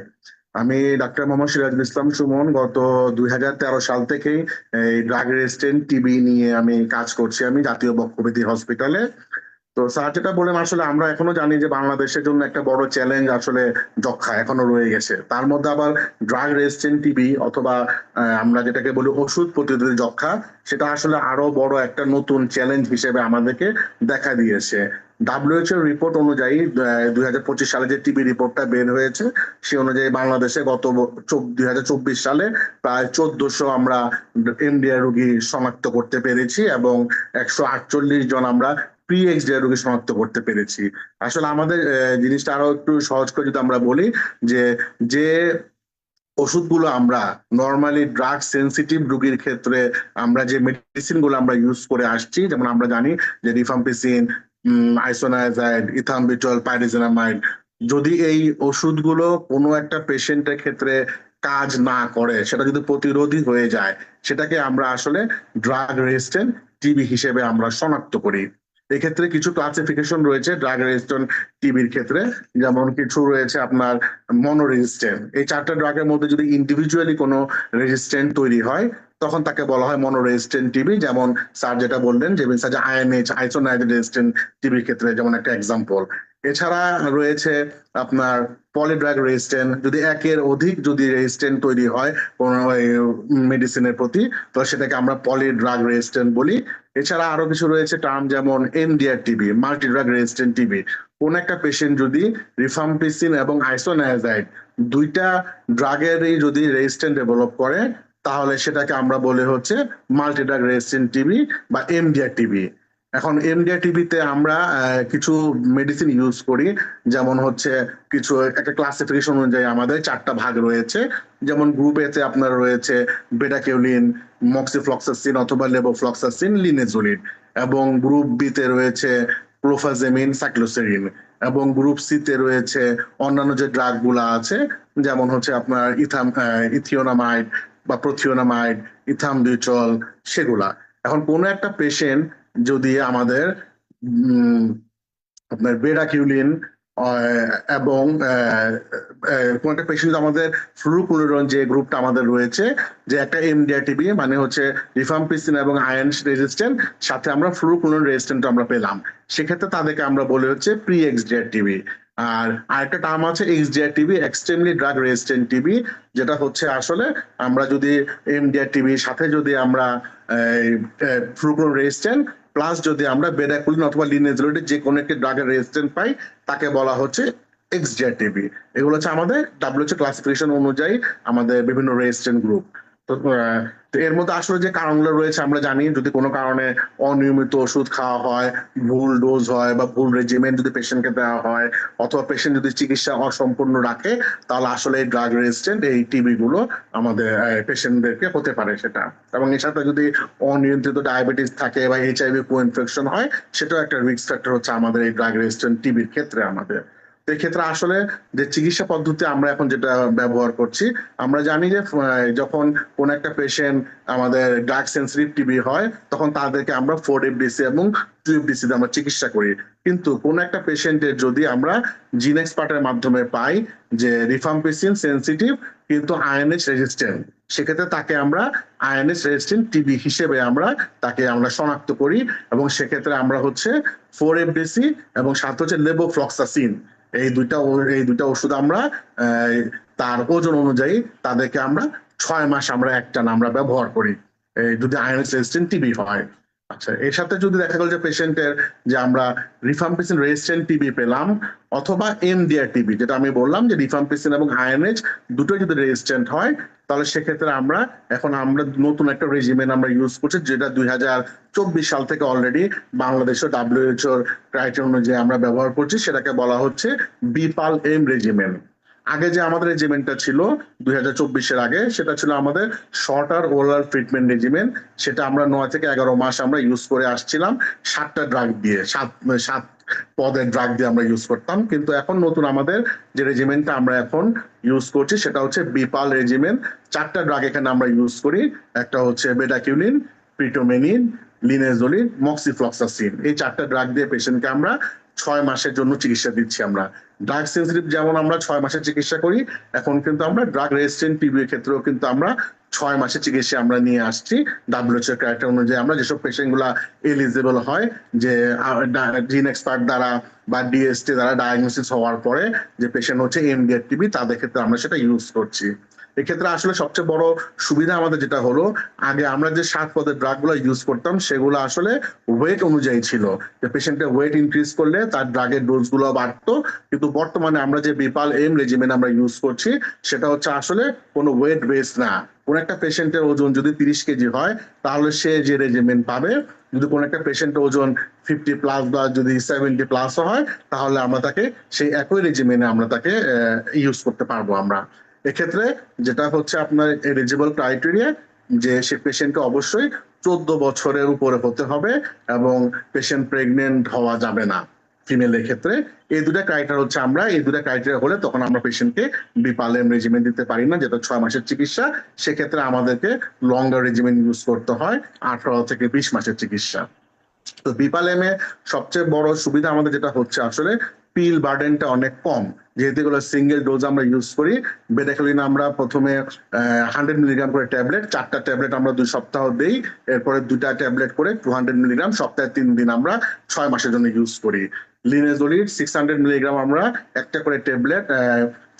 আমি ডাক্তার মোহাম্মদ সিরাজুল ইসলাম সুমন। গত 2013 সাল থেকেই এই ড্রাগ রেজিস্ট্যান্ট টিবি নিয়ে আমি কাজ করছি আমি জাতীয় বক্ষব্যাধি হসপিটালে। তো স্যার যেটা বলেন, আসলে আমরা এখনো জানি যে বাংলাদেশের জন্য একটা বড় চ্যালেঞ্জ আসলে যক্ষ্মা এখনো রয়ে গেছে। তার মধ্যে আবার ড্রাগ রেজিস্ট্যান্ট টিবি অথবা আমরা যেটাকে বলি ওষুধ প্রতিরোধী যক্ষ্মা, সেটা আসলে আরো বড় একটা নতুন চ্যালেঞ্জ হিসেবে আমাদেরকে দেখা দিয়েছে। WHO রিপোর্ট অনুযায়ী 2025 সালে যে টিবি রিপোর্টটা বের হয়েছে সে অনুযায়ী বাংলাদেশে গত 2024 সালে প্রায় 1400 আমরা এমডিআর রোগী শনাক্ত করতে পেরেছি এবং 148 জন আমরা প্রি এক্সডিআর রোগী শনাক্ত করতে পেরেছি। আসলে আমাদের জিনিসটা আরো একটু সহজ করে যদি আমরা বলি যে ওষুধগুলো আমরা নর্মালি ড্রাগ সেন্সিটিভ রোগীর ক্ষেত্রে আমরা যে মেডিসিন গুলো আমরা ইউজ করে আসছি, যেমন আমরা জানি যে রিফাম্পিসিন, আইসোনায়াজাইড, ইথাম্বিটল, পাইরিজিনামাইড, যদি এই ওষুধগুলো কোনো একটা পেশেন্টের ক্ষেত্রে কাজ না করে, সেটা যদি প্রতিরোধী হয়ে যায়, সেটাকে আমরা আসলে ড্রাগ রেজিস্ট্যান্ট টিবি হিসেবে আমরা শনাক্ত করি। এক্ষেত্রে কিছু ক্লাসিফিকেশন রয়েছে ড্রাগ রেজিস্ট্যান্ট টিবির ক্ষেত্রে, যেমন কিছু রয়েছে আপনার মনো রেজিস্ট্যান্ট। এই 4টা ড্রাগের মধ্যে যদি ইন্ডিভিজুয়ালি কোনো রেজিস্ট্যান্ট তৈরি হয় তখন তাকে বলা হয় মনো রেজিস্ট্যান্ট টিবি। যেমন স্যার যেটা বললেন যে আইএনএইচ, আইসোনাইজেড রেজিস্ট্যান্ট টিবির ক্ষেত্রে যেমন একটা এক্সাম্পল। এছাড়া রয়েছে আপনার পলিড্রাগ রেজিস্ট্যান্ট, যদি একের অধিক যদি রেজিস্ট্যান্ট তৈরি হয় কোনো মেডিসিনের প্রতি, তো সেটাকে আমরা পলিড্রাগ রেজিস্ট্যান্ট বলি। এছাড়া আরো কিছু রয়েছে টার্ম, যেমন MDR TB, multi drug resistant TB. কোন একটা পেশেন্ট যদি রিফাম্পিসিন এবং আইসোনায়াজাইড দুইটা ড্রাগেরই যদি রেজিস্ট্যান্ট ডেভেলপ করে, তাহলে সেটাকে আমরা বলে হচ্ছে মাল্টি ড্রাগ রেজিস্ট্যান্ট টিবি বা এমডিআর টিবি। এখন এমডিআর টিবিতে আমরা কিছু মেডিসিন ইউজ করি, যেমন হচ্ছে কিছু একটা ক্লাসিফিকেশন অনুযায়ী আমাদের 4টা ভাগ রয়েছে। যেমন গ্রুপ এ তে আপনার রয়েছে বেটাকিউলিন, মক্সিফ্লক্সাসিন অথবা লেভোফ্লক্সাসিন, লিনেজোলিন, এবং গ্রুপ বি তে রয়েছে ক্লোফাজেমিন, সাইক্লোসেরিন, এবং গ্রুপ সি তে রয়েছে অন্যান্য যে ড্রাগ গুলা আছে, যেমন হচ্ছে আপনার ইথিওনামাইড বা প্রোথিওনামাইড, ইথামবিউটল, সেগুলা। এখন কোনো একটা পেশেন্ট যদি আমাদের আপনার বেডাকিউলিন এবং কোন একটা পেশেন্ট আমাদের ফ্লুরোকুইনিন যে গ্রুপটা আমাদের রয়েছে, যে একটা এমডিআর টিবি মানে হচ্ছে রিফাম্পিসিন এবং আয়ন রেজিস্ট্যান্ট, সাথে আমরা ফ্লুরোকুইনিন রেজিস্ট্যান্ট আমরা পেলাম, সেক্ষেত্রে তাদেরকে আমরা বলে হচ্ছে প্রি এক্সডিআর টিবি। আর আরেকটা টার্ম আছে XDR TB, extremely drug resistant TB, যেটা হচ্ছে আসলে আমরা যদি এমডিআর টিবির সাথে যদি আমরা ফ্লুরোকুইনিন রেজিস্ট্যান্ট প্লাস যদি আমরা বেডাকুলিন অথবা লিনেজোলিড যে কোনো একটি ড্রাগের রেজিস্ট্যান্ট পাই, তাকে বলা হচ্ছে এক্সডিআর টিবি। এগুলো হচ্ছে আমাদের WHO ক্লাসিফিকেশন অনুযায়ী আমাদের বিভিন্ন রেজিস্ট্যান্ট গ্রুপ। তো এর মধ্যে আসলে যে কারণগুলো রয়েছে আমরা জানি, যদি কোনো কারণে অনিয়মিত ওষুধ খাওয়া হয়, ভুল ডোজ হয় বা ভুল রেজিমেন্ট যদি পেশেন্টকে দেওয়া হয়, অথবা পেশেন্ট যদি চিকিৎসা অসম্পূর্ণ রাখে, তাহলে আসলে এই ড্রাগ রেজিস্ট্যান্ট এই টিবি গুলো আমাদের পেশেন্টদেরকে হতে পারে সেটা। এবং এর সাথে যদি অনিয়ন্ত্রিত ডায়াবেটিস থাকে বা HIV কো ইনফেকশন হয়, সেটাও একটা রিস্ক ফ্যাক্টর হচ্ছে আমাদের এই ড্রাগ রেজিস্ট্যান্ট টিবির ক্ষেত্রে আমাদের। এক্ষেত্রে আসলে যে চিকিৎসা পদ্ধতি আমরা এখন যেটা ব্যবহার করছি, আমরা জানি যে যখন কোন একটা পেশেন্ট আমাদের ড্রাগ সেন্সিটিভ টিবি হয়, তখন তাদেরকে আমরা 4FDC এবং 2FDC তে আমরা চিকিৎসা করি। কিন্তু কোন একটা পেশেন্টের যদি আমরা জিন এক্সপার্টের মাধ্যমে পাই যে রিফাম্পিসিন সেন্সিটিভ কিন্তু আইএনএইচ রেজিস্ট্যান্ট, সেক্ষেত্রে তাকে আমরা আইএনএইচ রেজিস্ট্যান্ট টিবি হিসেবে আমরা তাকে শনাক্ত করি, এবং সেক্ষেত্রে আমরা হচ্ছে 4FDC এবং সাথে হচ্ছে লেভোফ্লক্সাসিন, এই দুইটা ওষুধ আমরা তার ওজন অনুযায়ী তাদেরকে আমরা 6 মাস আমরা একটানা আমরা ব্যবহার করি যদি আইএনএইচ রেজিস্ট্যান্ট টিবি হয়। আচ্ছা, এর সাথে যদি দেখা গেল যে পেশেন্টের যে আমরা রিফাম্পিসিন রেজিস্ট্যান্ট টিবি পেলাম অথবা এমডিআর টিবি, যেটা আমি বললাম যে রিফাম্পিসিন এবং আইএনএইচ দুটোই যদি রেজিস্ট্যান্ট হয়, তাহলে সেক্ষেত্রে আমরা নতুন একটা রেজিমেন আমরা ইউজ করছি, যেটা 2024 সাল থেকে অলরেডি বাংলাদেশের WHO ক্রাইটেরিয়া অনুযায়ী আমরা ব্যবহার করছি, সেটাকে বলা হচ্ছে বিপাল এম রেজিমেন। আগে যে আমাদের রেজিমেন্টটা ছিল 2024-এর আগে, সেটা ছিল আমাদের শর্টার ওরাল ট্রিটমেন্ট রেজিমেন্ট। সেটা আমরা 9 থেকে 11 মাস আমরা ইউজ করে আসছিলাম 7টা ড্রাগ দিয়ে, 7 পদের ড্রাগ দিয়ে আমরা ইউজ করতাম। কিন্তু এখন নতুন আমাদের যে রেজিমেন্টটা আমরা এখন ইউজ করছি সেটা হচ্ছে বিপাল রেজিমেন্ট। 4টা ড্রাগ এখানে আমরা ইউজ করি। একটা হচ্ছে বেডাকিউলিন, প্রিটোমেনিন, লিনেজোলিন, মক্সিফ্লক্সাসিন। এই 4টা ড্রাগ দিয়ে পেশেন্টকে আমরা 6 মাসের জন্য চিকিৎসা দিচ্ছি। আমরা ড্রাগ সেন্সিটিভ যেমন আমরা 6 মাসের চিকিৎসা করি, এখন কিন্তু আমরা ড্রাগ রেজিস্ট্যান্ট টিবি এর ক্ষেত্রেও কিন্তু আমরা 6 মাসের চিকিৎসা আমরা নিয়ে আসছি। WHO ক্রাইটেরিয়া অনুযায়ী আমরা যেসব পেশেন্ট গুলা এলিজিবল হয়, যে জিন এক্সপার্ট দ্বারা বা ডিএসটি দ্বারা ডায়াগনোসিস হওয়ার পরে যে পেশেন্ট হচ্ছে এমডিআর টিবি, তাদের ক্ষেত্রে আমরা সেটা ইউজ করছি। এক্ষেত্রে আসলে সবচেয়ে বড় সুবিধা আমাদের যেটা হলো, আগে আমরা যে 7 পদের ড্রাগ গুলো ইউজ করতাম সেগুলো আসলে ওয়েট অনুযায়ী ছিল, যে পেশেন্টের ওয়েট ইনক্রিজ করলে তার ড্রাগের ডোজ গুলো বাড়তো। কিন্তু বর্তমানে আমরা যে বিপাল এম রেজিমেন আমরা ইউজ করছি সেটা হচ্ছে আসলে কোনো ওয়েট বেস না। কোন একটা পেশেন্টের ওজন যদি 30 কেজি হয় তাহলে সে যে রেজিমেন পাবে, যদি কোন একটা পেশেন্টের ওজন 50 প্লাস বা যদি 70 প্লাস হয় তাহলে আমরা তাকে সেই একই রেজিমেনে আমরা তাকে ইউজ করতে পারবো। আমরা এক্ষেত্রে যেটা হচ্ছে আপনার এলিজিবল ক্রাইটেরিয়া, যে সে পেশেন্টকে অবশ্যই 14 বছরের উপরে হতে হবে এবং পেশেন্ট প্রেগনেন্ট হওয়া যাবে না ফিমেলের ক্ষেত্রে। এই দুটা ক্রাইটেরিয়া হচ্ছে, আমরা এই দুটা ক্রাইটেরিয়া হলে তখন আমরা পেশেন্টকে বিপালেম রেজিমেন্ট দিতে পারি না, যেটা 6 মাসের চিকিৎসা। সেক্ষেত্রে আমাদেরকে লঙ্গার রেজিমেন্ট ইউজ করতে হয়, 18 থেকে 20 মাসের চিকিৎসা। তো বিপালেমে সবচেয়ে বড় সুবিধা আমাদের যেটা হচ্ছে আসলে পিল বার্ডেনটা অনেক কম, যেহেতু এগুলো সিঙ্গেল ডোজ আমরা ইউজ করি। বেডাকিউলিন আমরা প্রথমে 100 মিলিগ্রাম করে ট্যাবলেট, 4টা ট্যাবলেট আমরা 2 সপ্তাহ দেই, এরপরে 2টা ট্যাবলেট করে 200 মিলিগ্রাম সপ্তাহে 3 দিন আমরা 6 মাসের জন্য ইউজ করি। লিনেজোলিড 600 মিলিগ্রাম আমরা একটা করে ট্যাবলেট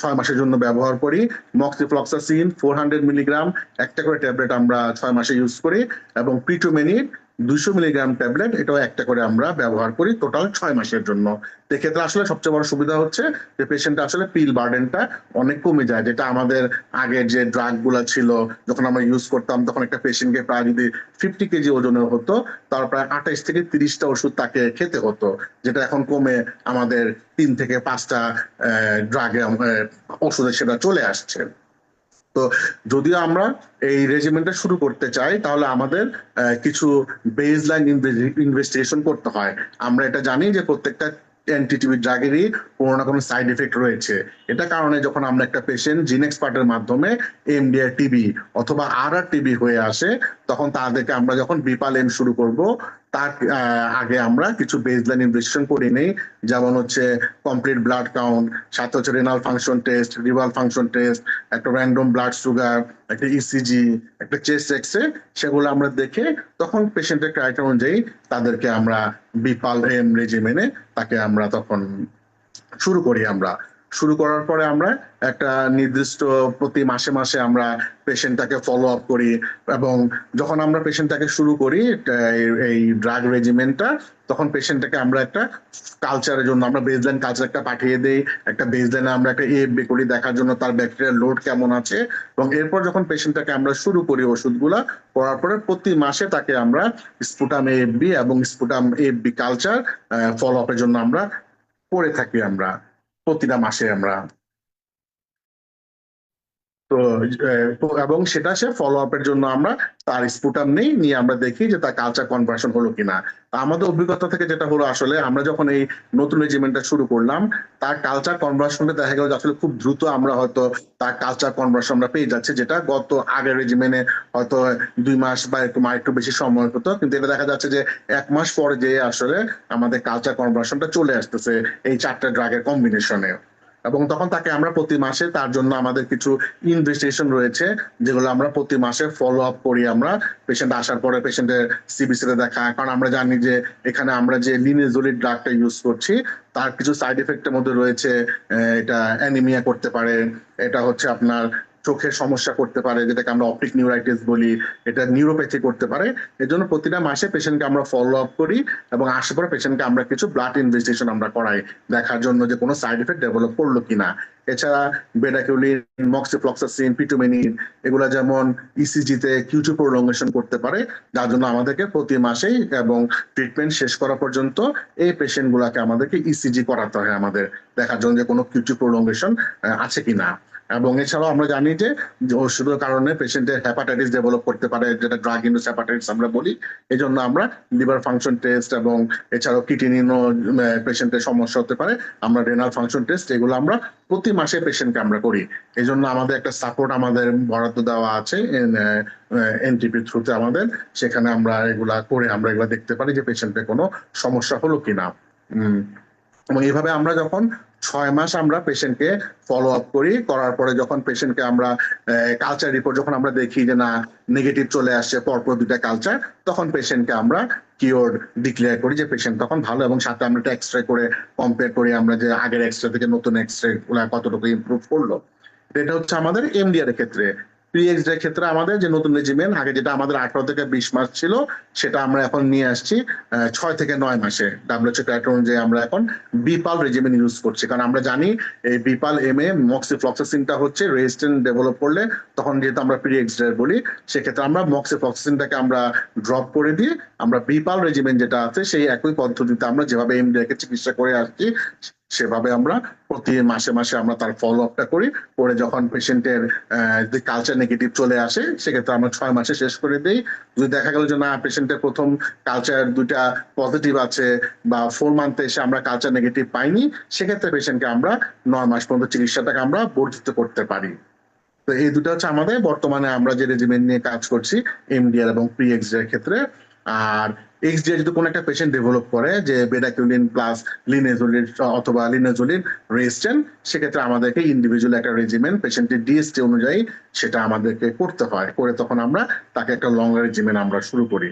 6 মাসের জন্য ব্যবহার করি। মক্সিফ্লক্সাসিন 400 মিলিগ্রাম একটা করে ট্যাবলেট আমরা 6 মাসে ইউজ করি, এবং প্রিটোমেনিন 200 মিলিগ্রাম ট্যাবলেট এটাও একটা করে আমরা ব্যবহার করি টোটাল 6 মাসের জন্য। এক্ষেত্রে আসলে সবচেয়ে বড় সুবিধা হচ্ছে যে পেশেন্ট আসলে পিল বার্ডেনটা অনেক কমে যায়, যেটা আমাদের আগের যে ড্রাগ গুলা ছিল যখন আমরা ইউজ করতাম তখন একটা পেশেন্টকে প্রায় যদি 50 কেজি ওজনের হতো তার প্রায় 28 থেকে 30টা ওষুধ তাকে খেতে হতো, যেটা এখন কমে আমাদের 3 থেকে 5টা ড্রাগে ওষুধে সেটা চলে আসছে। তো যদিও আমরা এই রেজিমেন্টটা শুরু করতে চাই তাহলে আমাদের কিছু বেসলাইন ইনভেস্টিগেশন করতে হয়। আমরা এটা জানি যে প্রত্যেকটা অ্যান্টিটিবি ড্রাগেরই কোনো না কোনো সাইড এফেক্ট রয়েছে। এটা কারণে যখন আমরা একটা পেশেন্ট জিন এক্সপার্টের মাধ্যমে এমডিআর টিবি অথবা আরআর টিবি হয়ে আসে, তখন তাদেরকে আমরা যখন বিপাল এম শুরু করব তার আগে আমরা কিছু বেসলাইন ইনভেস্টিগেশন করে নেই, যেমন হচ্ছে কমপ্লিট ব্লাড কাউন্ট, সাথে হচ্ছে renal function test, liver function test, একটা র্যান্ডম ব্লাড সুগার, একটা ইসিজি, একটা চেস্ট এক্সরে। সেগুলো আমরা দেখে তখন পেশেন্টের ক্রাইটেরিয়া অনুযায়ী তাদেরকে আমরা বিপাল এম রেজিমেনে তাকে আমরা তখন শুরু করি। আমরা শুরু করার পরে আমরা একটা নির্দিষ্ট প্রতি মাসে মাসে আমরা পেশেন্টটাকে ফলো আপ করি, এবং যখন আমরা পেশেন্টটাকে শুরু করি এই ড্রাগ রেজিমেন্টটা, তখন পেশেন্টটাকে আমরা একটা কালচারের জন্য আমরা বেসলাইন কালচার একটা পাঠিয়ে দেই। একটা বেসলাইনে আমরা একটা এএফবি করি দেখার জন্য তার ব্যাকটেরিয়াল লোড কেমন আছে, এবং এরপর যখন পেশেন্টটাকে আমরা শুরু করি ওষুধগুলা করার পরে প্রতি মাসে তাকে আমরা স্পুটাম এএফবি এবং স্পুটাম এএফবি কালচার ফলো আপের জন্য আমরা করে থাকি আমরা প্রতিটা মাসে আমরা। তো এবং সেটা সে ফলো আপের জন্য আমরা তার স্পুটাম নিয়ে আমরা দেখি যে তার কালচার কনভার্সন হলো কিনা। আমাদের অভিজ্ঞতা থেকে যেটা হলো, আসলে আমরা যখন এই নতুন রেজিমেন্টটা শুরু করলাম তার কালচার কনভার্সনটা দেখা গেল আসলে খুব দ্রুত আমরা হয়তো তার কালচার কনভার্সন আমরা পেয়ে যাচ্ছে, যেটা গত আগের রেজিমেন্টে হয়তো 2 মাস বা একটু বেশি সময় হতো। কিন্তু এটা দেখা যাচ্ছে যে 1 মাস পরে যে আসলে আমাদের কালচার কনভার্সনটা চলে আসতেছে এই 4টা ড্রাগের কম্বিনেশনে। এবং তখন তাকে আমরা প্রতি মাসে তার জন্য আমাদের কিছু ইনভেস্টিগেশন রয়েছে যেগুলো আমরা প্রতি মাসে ফলো আপ করি। আমরা পেশেন্ট আসার পরে পেশেন্টের সিবিসিতে দেখা, কারণ আমরা জানি যে এখানে আমরা যে লিনেজোলিড ড্রাগটা ইউজ করছি তার কিছু সাইড এফেক্টের মধ্যে রয়েছে, এটা অ্যানিমিয়া করতে পারে, এটা হচ্ছে আপনার চোখের সমস্যা করতে পারে যেটাকে আমরা অপটিক নিউরাইটিস বলি, এটা নিউরোপ্যাথি করতে পারে। এর জন্য প্রতিটা মাসে পেশেন্টকে আমরা ফলো আপ করি এবং আসার পরে পেশেন্টকে আমরা কিছু ব্লাড ইনভেস্টিগেশন আমরা করাই দেখার জন্য যে কোনো সাইড এফেক্ট ডেভেলপ করলো কিনা। এছাড়া বেডাকিউলিন, মক্সিফ্লক্সাসিন, পিটুমেনিন এগুলা যেমন ইসিজিতে Q2 প্রলঙ্গেশন করতে পারে, যার জন্য আমাদেরকে প্রতি মাসেই এবং ট্রিটমেন্ট শেষ করা পর্যন্ত এই পেশেন্ট গুলাকে আমাদেরকে ইসিজি করাতে হয় আমাদের, দেখার জন্য যে কোনো Q2 প্রলঙ্গেশন আছে কিনা। এবং এছাড়াও আমরা জানি যে ওষুধের কারণে পেশেন্টের হেপাটাইটিস ডেভেলপ করতে পারে, যেটা ড্রাগ ইনডিউসড হেপাটাইটিস আমরা বলি। এই জন্য আমরা লিভার ফাংশন টেস্ট এবং এছাড়াও কিডনিরও পেশেন্টের সমস্যা হতে পারে, আমরা রেনাল ফাংশন টেস্ট এগুলো আমরা প্রতি মাসে পেশেন্টকে আমরা করি। এই জন্য আমাদের একটা সাপোর্ট আমাদের বরাদ্দ দেওয়া আছে এনটিপি থ্রুতে আমাদের, সেখানে আমরা এগুলা করে আমরা এগুলা দেখতে পারি যে পেশেন্টের কোনো সমস্যা হলো কিনা। এবং এইভাবে আমরা যখন 6 মাস আমরা পেশেন্টকে ফলো আপ করি, করার পরে যখন পেশেন্টকে আমরা কালচার রিপোর্ট যখন আমরা দেখি যে না নেগেটিভ চলে আসছে পরপর 2টা কালচার, তখন পেশেন্টকে আমরা কিওর ডিক্লেয়ার করি যে পেশেন্ট তখন ভালো, এবং সাথে আমরা একটা এক্সরে করে কম্পেয়ার করি আমরা যে আগের এক্সরে থেকে নতুন এক্সরে গুলা কতটুকু ইমপ্রুভ করলো। এটা হচ্ছে আমাদের এমডিআর এর ক্ষেত্রে। প্রিএক্স এর ক্ষেত্রে আমাদের যে নতুন রেজিমেন, আগে যেটা আমাদের 18 থেকে 20 মাস ছিল, সেটা আমরা এখন নিয়ে আসছি 6 থেকে 9 মাসে। WHO ক্রাইটেরিয়া অনুযায়ী আমরা এখন বিপাল রেজিমেন ইউজ করছি, কারণ আমরা জানি এই বিপাল এমএ মক্সিফ্লক্সাসিনটা হচ্ছে রেজিস্ট্যান্ট ডেভেলপ করলে, তখন যেহেতু আমরা প্রিএক্স বলি, সেক্ষেত্রে আমরা মক্সিফ্লক্সাসিনটাকে আমরা ড্রপ করে দিয়ে আমরা বিপাল রেজিমেন যেটা আছে সেই একই পদ্ধতিতে আমরা যেভাবে এমডিআর কে চিকিৎসা করে আসছি সেভাবে আমরা প্রতি মাসে মাসে আমরা তার ফলো আপটা করি। পরে যখন পেশেন্টের যদি কালচার নেগেটিভ চলে আসে, সেক্ষেত্রে আমরা 6 মাসে শেষ করে দিই। যদি দেখা গেল যে না পেশেন্টের প্রথম কালচার 2টা পজিটিভ আছে বা 4 মান্থে এসে আমরা কালচার নেগেটিভ পাইনি, সেক্ষেত্রে পেশেন্টকে আমরা 9 মাস পর্যন্ত চিকিৎসাটাকে আমরা বর্ধিত করতে পারি। তো এই দুটো হচ্ছে আমাদের বর্তমানে আমরা যে রেজিমেন্ট নিয়ে কাজ করছি এমডিআর এবং প্রিএক্স এর ক্ষেত্রে। আর এক্সডিআর যদি কোনো একটা পেশেন্ট ডেভেলপ করে যে বেডাকিউলিন প্লাস লিনেজোলিন অথবা লিনেজোলিন রেজিস্ট্যান্ট, সেক্ষেত্রে আমাদেরকে ইন্ডিভিজুয়াল একটা রেজিমেন্ট পেশেন্টের ডিএসটি অনুযায়ী সেটা আমাদেরকে করতে হয়, করে তখন আমরা তাকে একটা লং রেজিমেন্ট আমরা শুরু করি।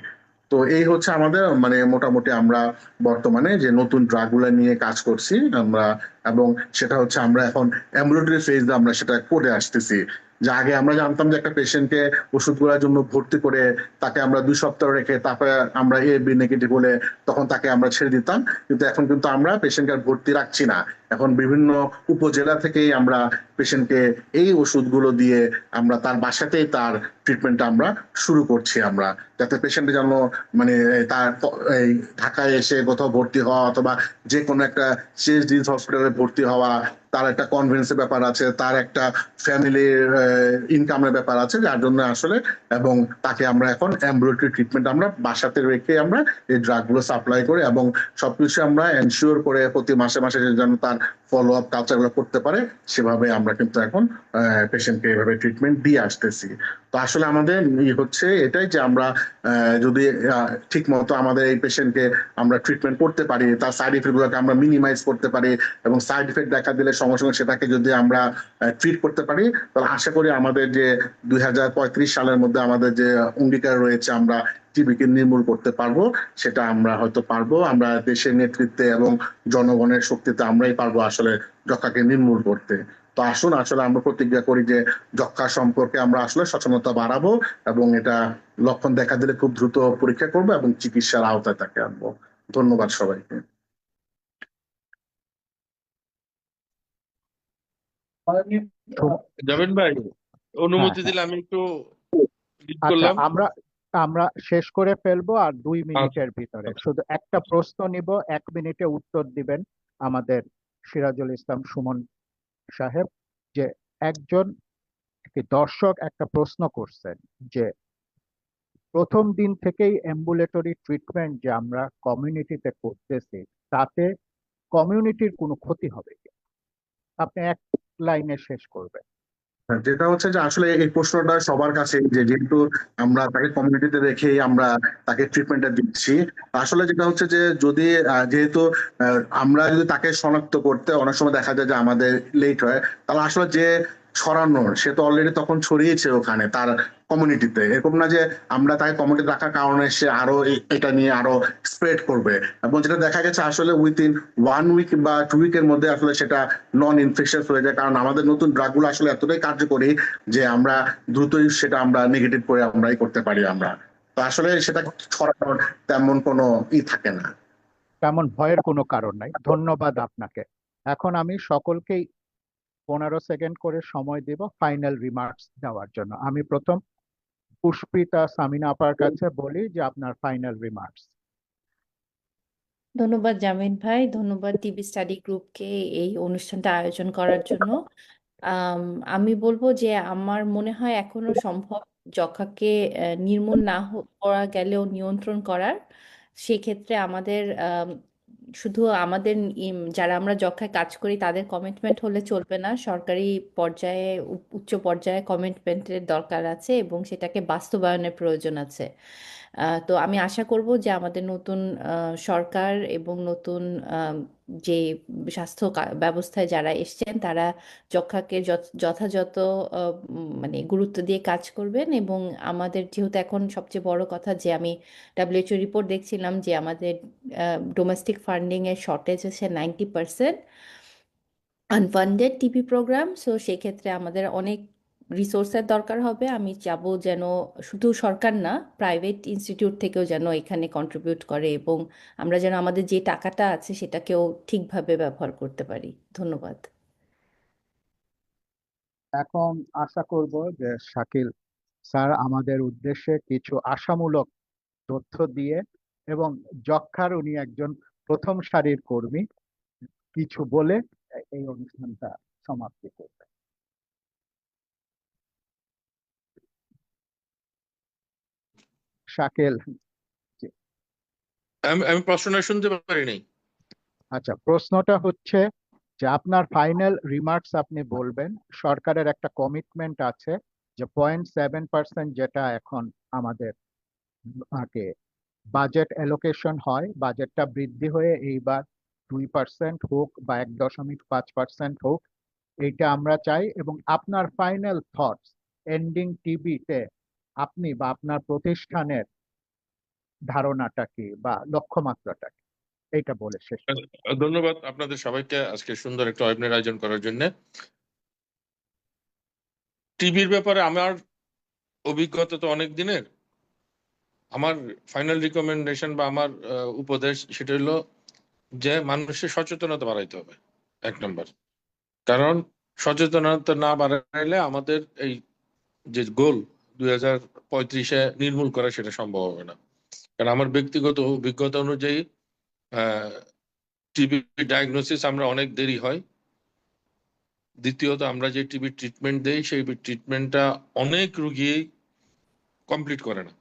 তো এই হচ্ছে আমাদের মানে মোটামুটি আমরা বর্তমানে যে নতুন ড্রাগগুলো নিয়ে কাজ করছি আমরা, এবং সেটা হচ্ছে আমরা এখন অ্যাম্বুলেটরি ফেজে আমরা সেটা করে আসতেছি। যে আগে আমরা জানতাম যে একটা পেশেন্টকে ওষুধগুলোর জন্য ভর্তি করে তাকে আমরা 2 সপ্তাহ রেখে তারপরে আমরা এবি নেগেটিভ হলে তখন তাকে আমরা ছেড়ে দিতাম, কিন্তু এখন কিন্তু আমরা পেশেন্টকে ভর্তি রাখছি না। এখন বিভিন্ন উপজেলা থেকেই আমরা পেশেন্টকে এই ওষুধগুলো দিয়ে আমরা তার বাসাতেই তার ট্রিটমেন্টটা আমরা শুরু করছি আমরা, যাতে পেশেন্টের জন্য মানে তার এই ঢাকায় এসে কোথাও ভর্তি হওয়া অথবা যে কোনো একটা সিএসডি হসপিটালে ভর্তি হওয়া, তার একটা কনভেন্সের ব্যাপার আছে, তার একটা ফ্যামিলির ইনকামের ব্যাপার আছে, যার জন্য আসলে এবং তাকে আমরা এখন অ্যাম্বুলেটরি ট্রিটমেন্ট আমরা বাসাতে রেখে আমরা এই ড্রাগগুলো সাপ্লাই করি এবং সবকিছু আমরা এনশিওর করে প্রতি মাসে মাসে যেন তার ফলো আপ কালচারগুলো করতে পারে, সেভাবে আমরা কিন্তু এখন পেশেন্টকে এভাবে ট্রিটমেন্ট দিয়ে আসতেছি। তো আসলে আমাদের হচ্ছে এটাই যে আমরা যদি ঠিক মতো আমাদের এই পেশেন্টকে আমরা ট্রিটমেন্ট করতে পারি, তার সাইড ইফেক্ট গুলোকে আমরা মিনিমাইজ করতে পারি, এবং সাইড ইফেক্ট দেখা দিলে সঙ্গে সঙ্গে সেটাকে যদি আমরা ট্রিট করতে পারি, তাহলে আশা করি আমাদের যে 2035 সালের মধ্যে আমাদের যে অঙ্গীকার রয়েছে আমরা টিবিকে নির্মূল করতে পারবো, সেটা আমরা হয়তো পারবো। আমরা দেশের নেতৃত্বে এবং জনগণের শক্তিতে আমরাই পারবো আসলে যক্ষ্মাকে নির্মূল করতে। তো আসুন আসলে আমরা প্রতিজ্ঞা করি যে যক্ষ্মা সম্পর্কে আমরা আসলে সচেতনতা বাড়াবো এবং এটা লক্ষণ দেখা দিলে খুব দ্রুত পরীক্ষা করবো এবং চিকিৎসার আওতায় তাকে আনবো। ধন্যবাদ সবাইকে। জামিন ভাই অনুমতি হ্যাঁ, দিলে আমি একটু লিড আচ্ছা করলাম। আমরা শেষ করে ফেলবো আর 2 মিনিটের ভিতরে শুধু একটা প্রশ্ন নিব, 1 মিনিটে উত্তর দিবেন আমাদের সিরাজুল ইসলাম সুমন সাহেব। যে একজন একটি দর্শক একটা প্রশ্ন করছেন যে প্রথম দিন থেকেই অ্যাম্বুলেটরি ট্রিটমেন্ট যে আমরা কমিউনিটিতে করতেছি, তাতে কমিউনিটির কোনো ক্ষতি হবে কি? আপনি 1 লাইনে শেষ করবেন। যেটা হচ্ছে যে আসলে এই প্রশ্নটা সবার কাছে, যে যেহেতু আমরা তাকে কমিউনিটিতে রেখেই আমরা তাকে ট্রিটমেন্টটা দিচ্ছি, আসলে যেটা হচ্ছে যে যদি যেহেতু আমরা যদি তাকে শনাক্ত করতে অনেক সময় দেখা যায় যে আমাদের লেট হয়, তাহলে আসলে যে ছড়ানোর সে তো অলরেডি তখন ছড়িয়েছে ওখানে তার কমিউনিটিতে। এরকম না যে আমরা তাকে কমিউনিটি রাখার কারণে সে আরো এটা নিয়ে আরো স্প্রেড করবে, এবং যেটা দেখা গেছে আসলে উইথিন 1 উইক বা 2 উইকের মধ্যে আসলে সেটা নন ইনফেকশন হয়ে যায়, কারণ আমাদের নতুন ড্রাগগুলো আসলে এতটাই কার্যকরী যে আমরা দ্রুতই সেটা আমরা নেগেটিভ করে আমরাই করতে পারি আমরা। তো আসলে সেটা ছড়ানোর তেমন কোনো থাকে না। তেমন ভয়ের কোনো কারণ নাই। ধন্যবাদ আপনাকে। এখন আমি সকলকেই 15 সেকেন্ড করে সময় দেব ফাইনাল রিমার্কস দেওয়ার জন্য। আমি প্রথম পুষ্পিতা সামিনা আপার কাছে বলি যে আপনার ফাইনাল রিমার্কস। ধন্যবাদ জামিন ভাই, ধন্যবাদ টিভি স্টাডি গ্রুপকে এই অনুষ্ঠানটা আয়োজন করার জন্য। আম, আমি বলবো যে আমার মনে হয় এখনো সম্ভব যক্ষ্মাকে নির্মূল না করা গেলেও নিয়ন্ত্রণ করার। সেক্ষেত্রে আমাদের শুধু আমাদের যারা আমরা যক্ষ্মায় কাজ করি তাদের কমিটমেন্ট হলে চলবে না, সরকারি পর্যায়ে উচ্চ পর্যায়ে কমিটমেন্টের দরকার আছে এবং সেটাকে বাস্তবায়নের প্রয়োজন আছে। তো আমি আশা করব যে আমাদের নতুন সরকার এবং নতুন যে স্বাস্থ্য ব্যবস্থায় যারা এসছেন তারা যক্ষ্মাকে যথাযথ মানে গুরুত্ব দিয়ে কাজ করবেন। এবং আমাদের যেহেতু এখন সবচেয়ে বড় কথা যে আমি ডাব্লিউএইচও রিপোর্ট দেখছিলাম যে আমাদের ডোমেস্টিক ফান্ডিং এর শর্টেজ আছে 90% আনফান্ডেড টিপি প্রোগ্রাম। সো সেক্ষেত্রে আমাদের অনেক রিসোর্সের দরকার হবে। আমি চাবো যেন শুধু সরকার না, প্রাইভেট ইনস্টিটিউট থেকেও যেন এখানে কন্ট্রিবিউট করে এবং আমরা যেন আমাদের যে টাকাটা আছে সেটাকেও ঠিকভাবে ব্যবহার করতে পারি। ধন্যবাদ। এখন আশা করব যে শাকিল স্যার আমাদের উদ্দেশ্যে কিছু আশামূলক তথ্য দিয়ে এবং যক্ষ্মার উনি একজন প্রথম সারির কর্মী কিছু বলে এই অনুষ্ঠানটা সমাপ্তি করবে। শাকিল, জি। আমি প্রশ্নটা শুনতে পারি নাই। আচ্ছা, প্রশ্নটা হচ্ছে যে আপনার ফাইনাল রিমার্কস আপনি বলবেন। সরকারের একটা কমিটমেন্ট আছে যে 0.7% যেটা এখন আমাদের বাজেট অ্যালোকেশন হয়, বাজেটটা বৃদ্ধি হয়ে এইবার 2% হোক বা 1.5% হোক, এইটা আমরা চাই। এবং আপনার ফাইনাল থটস এন্ডিং টিভিতে আপনি বা আপনার প্রতিষ্ঠানের ধারণাটা কি বা লক্ষ্যমাত্রাটা কি, এইটা বলে শেষ করুন। ধন্যবাদ আপনাদের সবাইকে আজকে সুন্দর একটা ওয়েবিনার আয়োজন করার জন্য। টিভির ব্যাপারে আমার অভিজ্ঞতা তো অনেক দিনের। আমার ফাইনাল রিকমেন্ডেশন বা আমার উপদেশ সেটা হলো যে মানুষের সচেতনতা বাড়াইতে হবে, 1 নম্বর। কারণ সচেতনতা না বাড়াইলে আমাদের এই যে গোল 2035-এ নির্মূল করা সেটা সম্ভব হবে না। কারণ আমার ব্যক্তিগত অভিজ্ঞতা অনুযায়ী টিবি ডায়াগনোসিস আমরা অনেক দেরি হয়। দ্বিতীয়ত আমরা যে টিবি ট্রিটমেন্ট দেই সেই ট্রিটমেন্টটা অনেক রুগী কমপ্লিট করে না,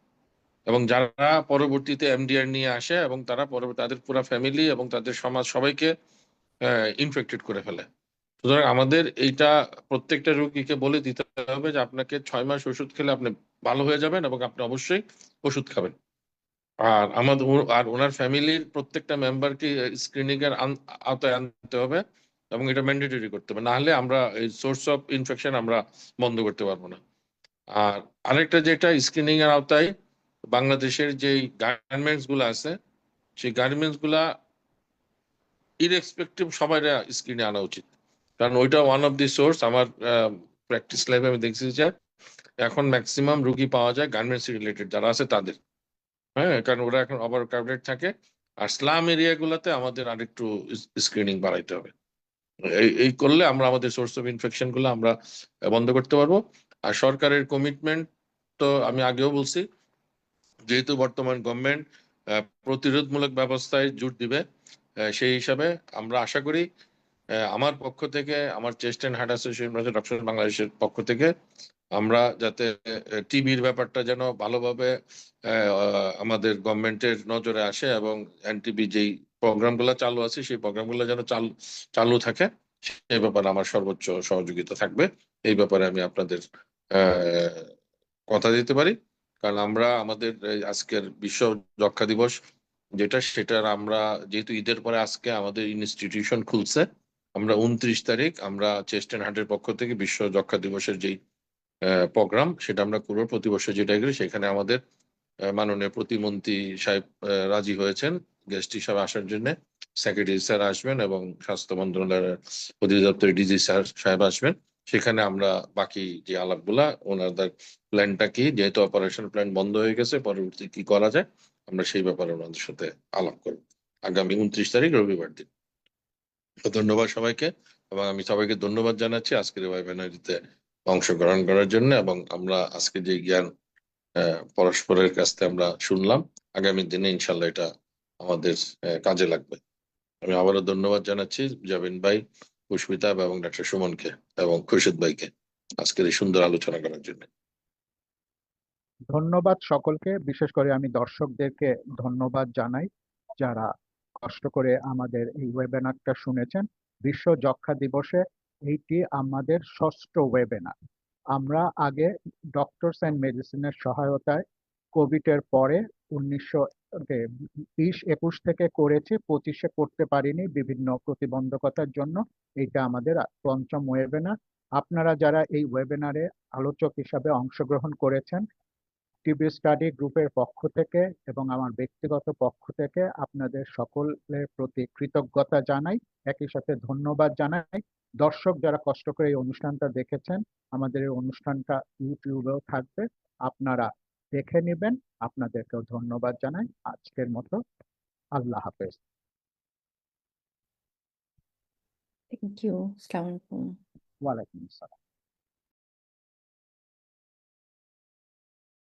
এবং যারা পরবর্তীতে এমডিআর নিয়ে আসে এবং তারা তাদের পুরো ফ্যামিলি এবং তাদের সমাজ সবাইকে ইনফেক্টেড করে ফেলে। সুতরাং আমাদের এইটা প্রত্যেকটা রোগীকে বলে দিতে হবে যে আপনাকে 6 মাস ওষুধ খেলে আপনি ভালো হয়ে যাবেন এবং আপনি অবশ্যই ওষুধ খাবেন। আর আর ওনার ফ্যামিলির প্রত্যেকটা মেম্বারকে স্ক্রিনিং এর আওতায় আনতে হবে এবং এটা ম্যান্ডেটরি করতে হবে, না হলে আমরা এই সোর্স অফ ইনফেকশন আমরা বন্ধ করতে পারবো না। আর আরেকটা যেটা স্ক্রিনিং এর আওতায় বাংলাদেশের যে গার্মেন্টস গুলো আছে সেই গার্মেন্টস গুলা ইরেসপেক্টিভ সবাই স্ক্রিনে আনা উচিত। কারণ ওইটা ওয়ান অফ দি সোর্স। আমার প্র্যাকটিস লাইফে আমি দেখছি যে এখন ম্যাক্সিমাম রুগী পাওয়া যায় গার্মেন্টস রিলেটেড যারা আছে তাদের। হ্যাঁ, কারণ ওরা এখন ওভার ক্রাউডেড থাকে। আর স্লাম এরিয়া গুলাতে আমাদের আরেকটু স্ক্রিনিং বাড়াইতে হবে। এই করলে আমরা আমাদের সোর্স অফ ইনফেকশন গুলো আমরা বন্ধ করতে পারবো। আর সরকারের কমিটমেন্ট তো আমি আগেও বলছি, যেহেতু বর্তমান গভর্নমেন্ট প্রতিরোধমূলক ব্যবস্থায় জোর দিবে, সেই হিসাবে আমরা আশা করি আমার পক্ষ থেকে, আমার chest and heart association doctor বাংলাদেশের পক্ষ থেকে আমরা যাতে টিবির ব্যাপারটা যেন ভালোভাবে আমাদের গভর্নমেন্টের নজরে আসে এবং এনটিবি যেই প্রোগ্রামগুলো চালু আছে সেই প্রোগ্রামগুলো যেন চালু থাকে, সেই ব্যাপারে আমার সর্বোচ্চ সহযোগিতা থাকবে। এই ব্যাপারে আমি আপনাদের কথা দিতে পারি। কারণ আমরা আমাদের আজকের বিশ্ব যক্ষ্মা দিবস সেটার আমরা যেহেতু ঈদের পরে আজকে আমাদের ইনস্টিটিউশন খুলছে, আমরা 29 তারিখ আমরা চেস্ট অ্যান্ড হার্টের পক্ষ থেকে বিশ্ব যক্ষ্মা দিবসের যেই প্রোগ্রাম সেটা আমরা করবো প্রতি বছর যেটা করি। সেখানে আমাদের মাননীয় প্রতিমন্ত্রী সাহেব রাজি হয়েছেন গেস্ট হিসাবে আসার জন্য। সেক্রেটারি স্যার আসবেন এবং স্বাস্থ্য মন্ত্রণালয়ের অধিদপ্তরের ডিজি স্যার সাহেব আসবেন। সেখানে আমরা বাকি যে আলাপগুলা ওনাদের প্ল্যানটা কি, যেহেতু অপারেশন প্ল্যান বন্ধ হয়ে গেছে, পরবর্তী কি করা যায় আমরা সেই ব্যাপারে ওনাদের সাথে আলাপ করব আগামী 29 তারিখ রবিবার দিন। ধন্যবাদ সবাইকে। এবং আমি সবাইকে ধন্যবাদ জানাচ্ছি আজকের ওয়েবিনারিতে অংশগ্রহণ করার জন্য। এবং আমরা আজকে যে জ্ঞান পরস্পরের কাছ থেকে আমরা শুনলাম, আগামী দিনে ইনশাল্লাহ এটা আমাদের কাজে লাগবে। আমি আবারও ধন্যবাদ জানাচ্ছি জাবিন ভাই, পুষ্পিতা এবং ডক্টর সুমনকে এবং খুরশিদ ভাইকে আজকের এই সুন্দর আলোচনা করার জন্য। ধন্যবাদ সকলকে, বিশেষ করে আমি দর্শকদেরকে ধন্যবাদ জানাই যারা কষ্ট করে আমাদের এই ওয়েবিনারটা শুনেছেন। বিশ্ব যক্ষ্মা দিবসে এইটি আমাদের 6ষ্ঠ ওয়েবিনার। আমরা আগে ডক্টরস অ্যান্ড মেডিসিনের সহায়তায় কোভিডের পরে 2020-21 থেকে করেছি, 25-এ করতে পারিনি বিভিন্ন প্রতিবন্ধকতার জন্য। এটা আমাদের 5ম ওয়েবিনার। আপনারা যারা এই ওয়েবিনারে আলোচক হিসাবে অংশগ্রহণ করেছেন, টিবি স্টাডি গ্রুপের পক্ষ থেকে এবং আমার ব্যক্তিগত পক্ষ থেকে আপনাদের সকলের প্রতি কৃতজ্ঞতা জানাই, একই সাথে ধন্যবাদ জানাই। দর্শক যারা কষ্ট করে এই অনুষ্ঠানটা দেখেছেন, আমাদের এই অনুষ্ঠানটা ইউটিউবেও থাকবে, আপনারা দেখে নেবেন। আপনাদেরকেও ধন্যবাদ জানাই। আজকের মতো আল্লাহ হাফেজ। Thank you. আসসালামু আলাইকুম। ওয়ালাইকুম আসসালাম।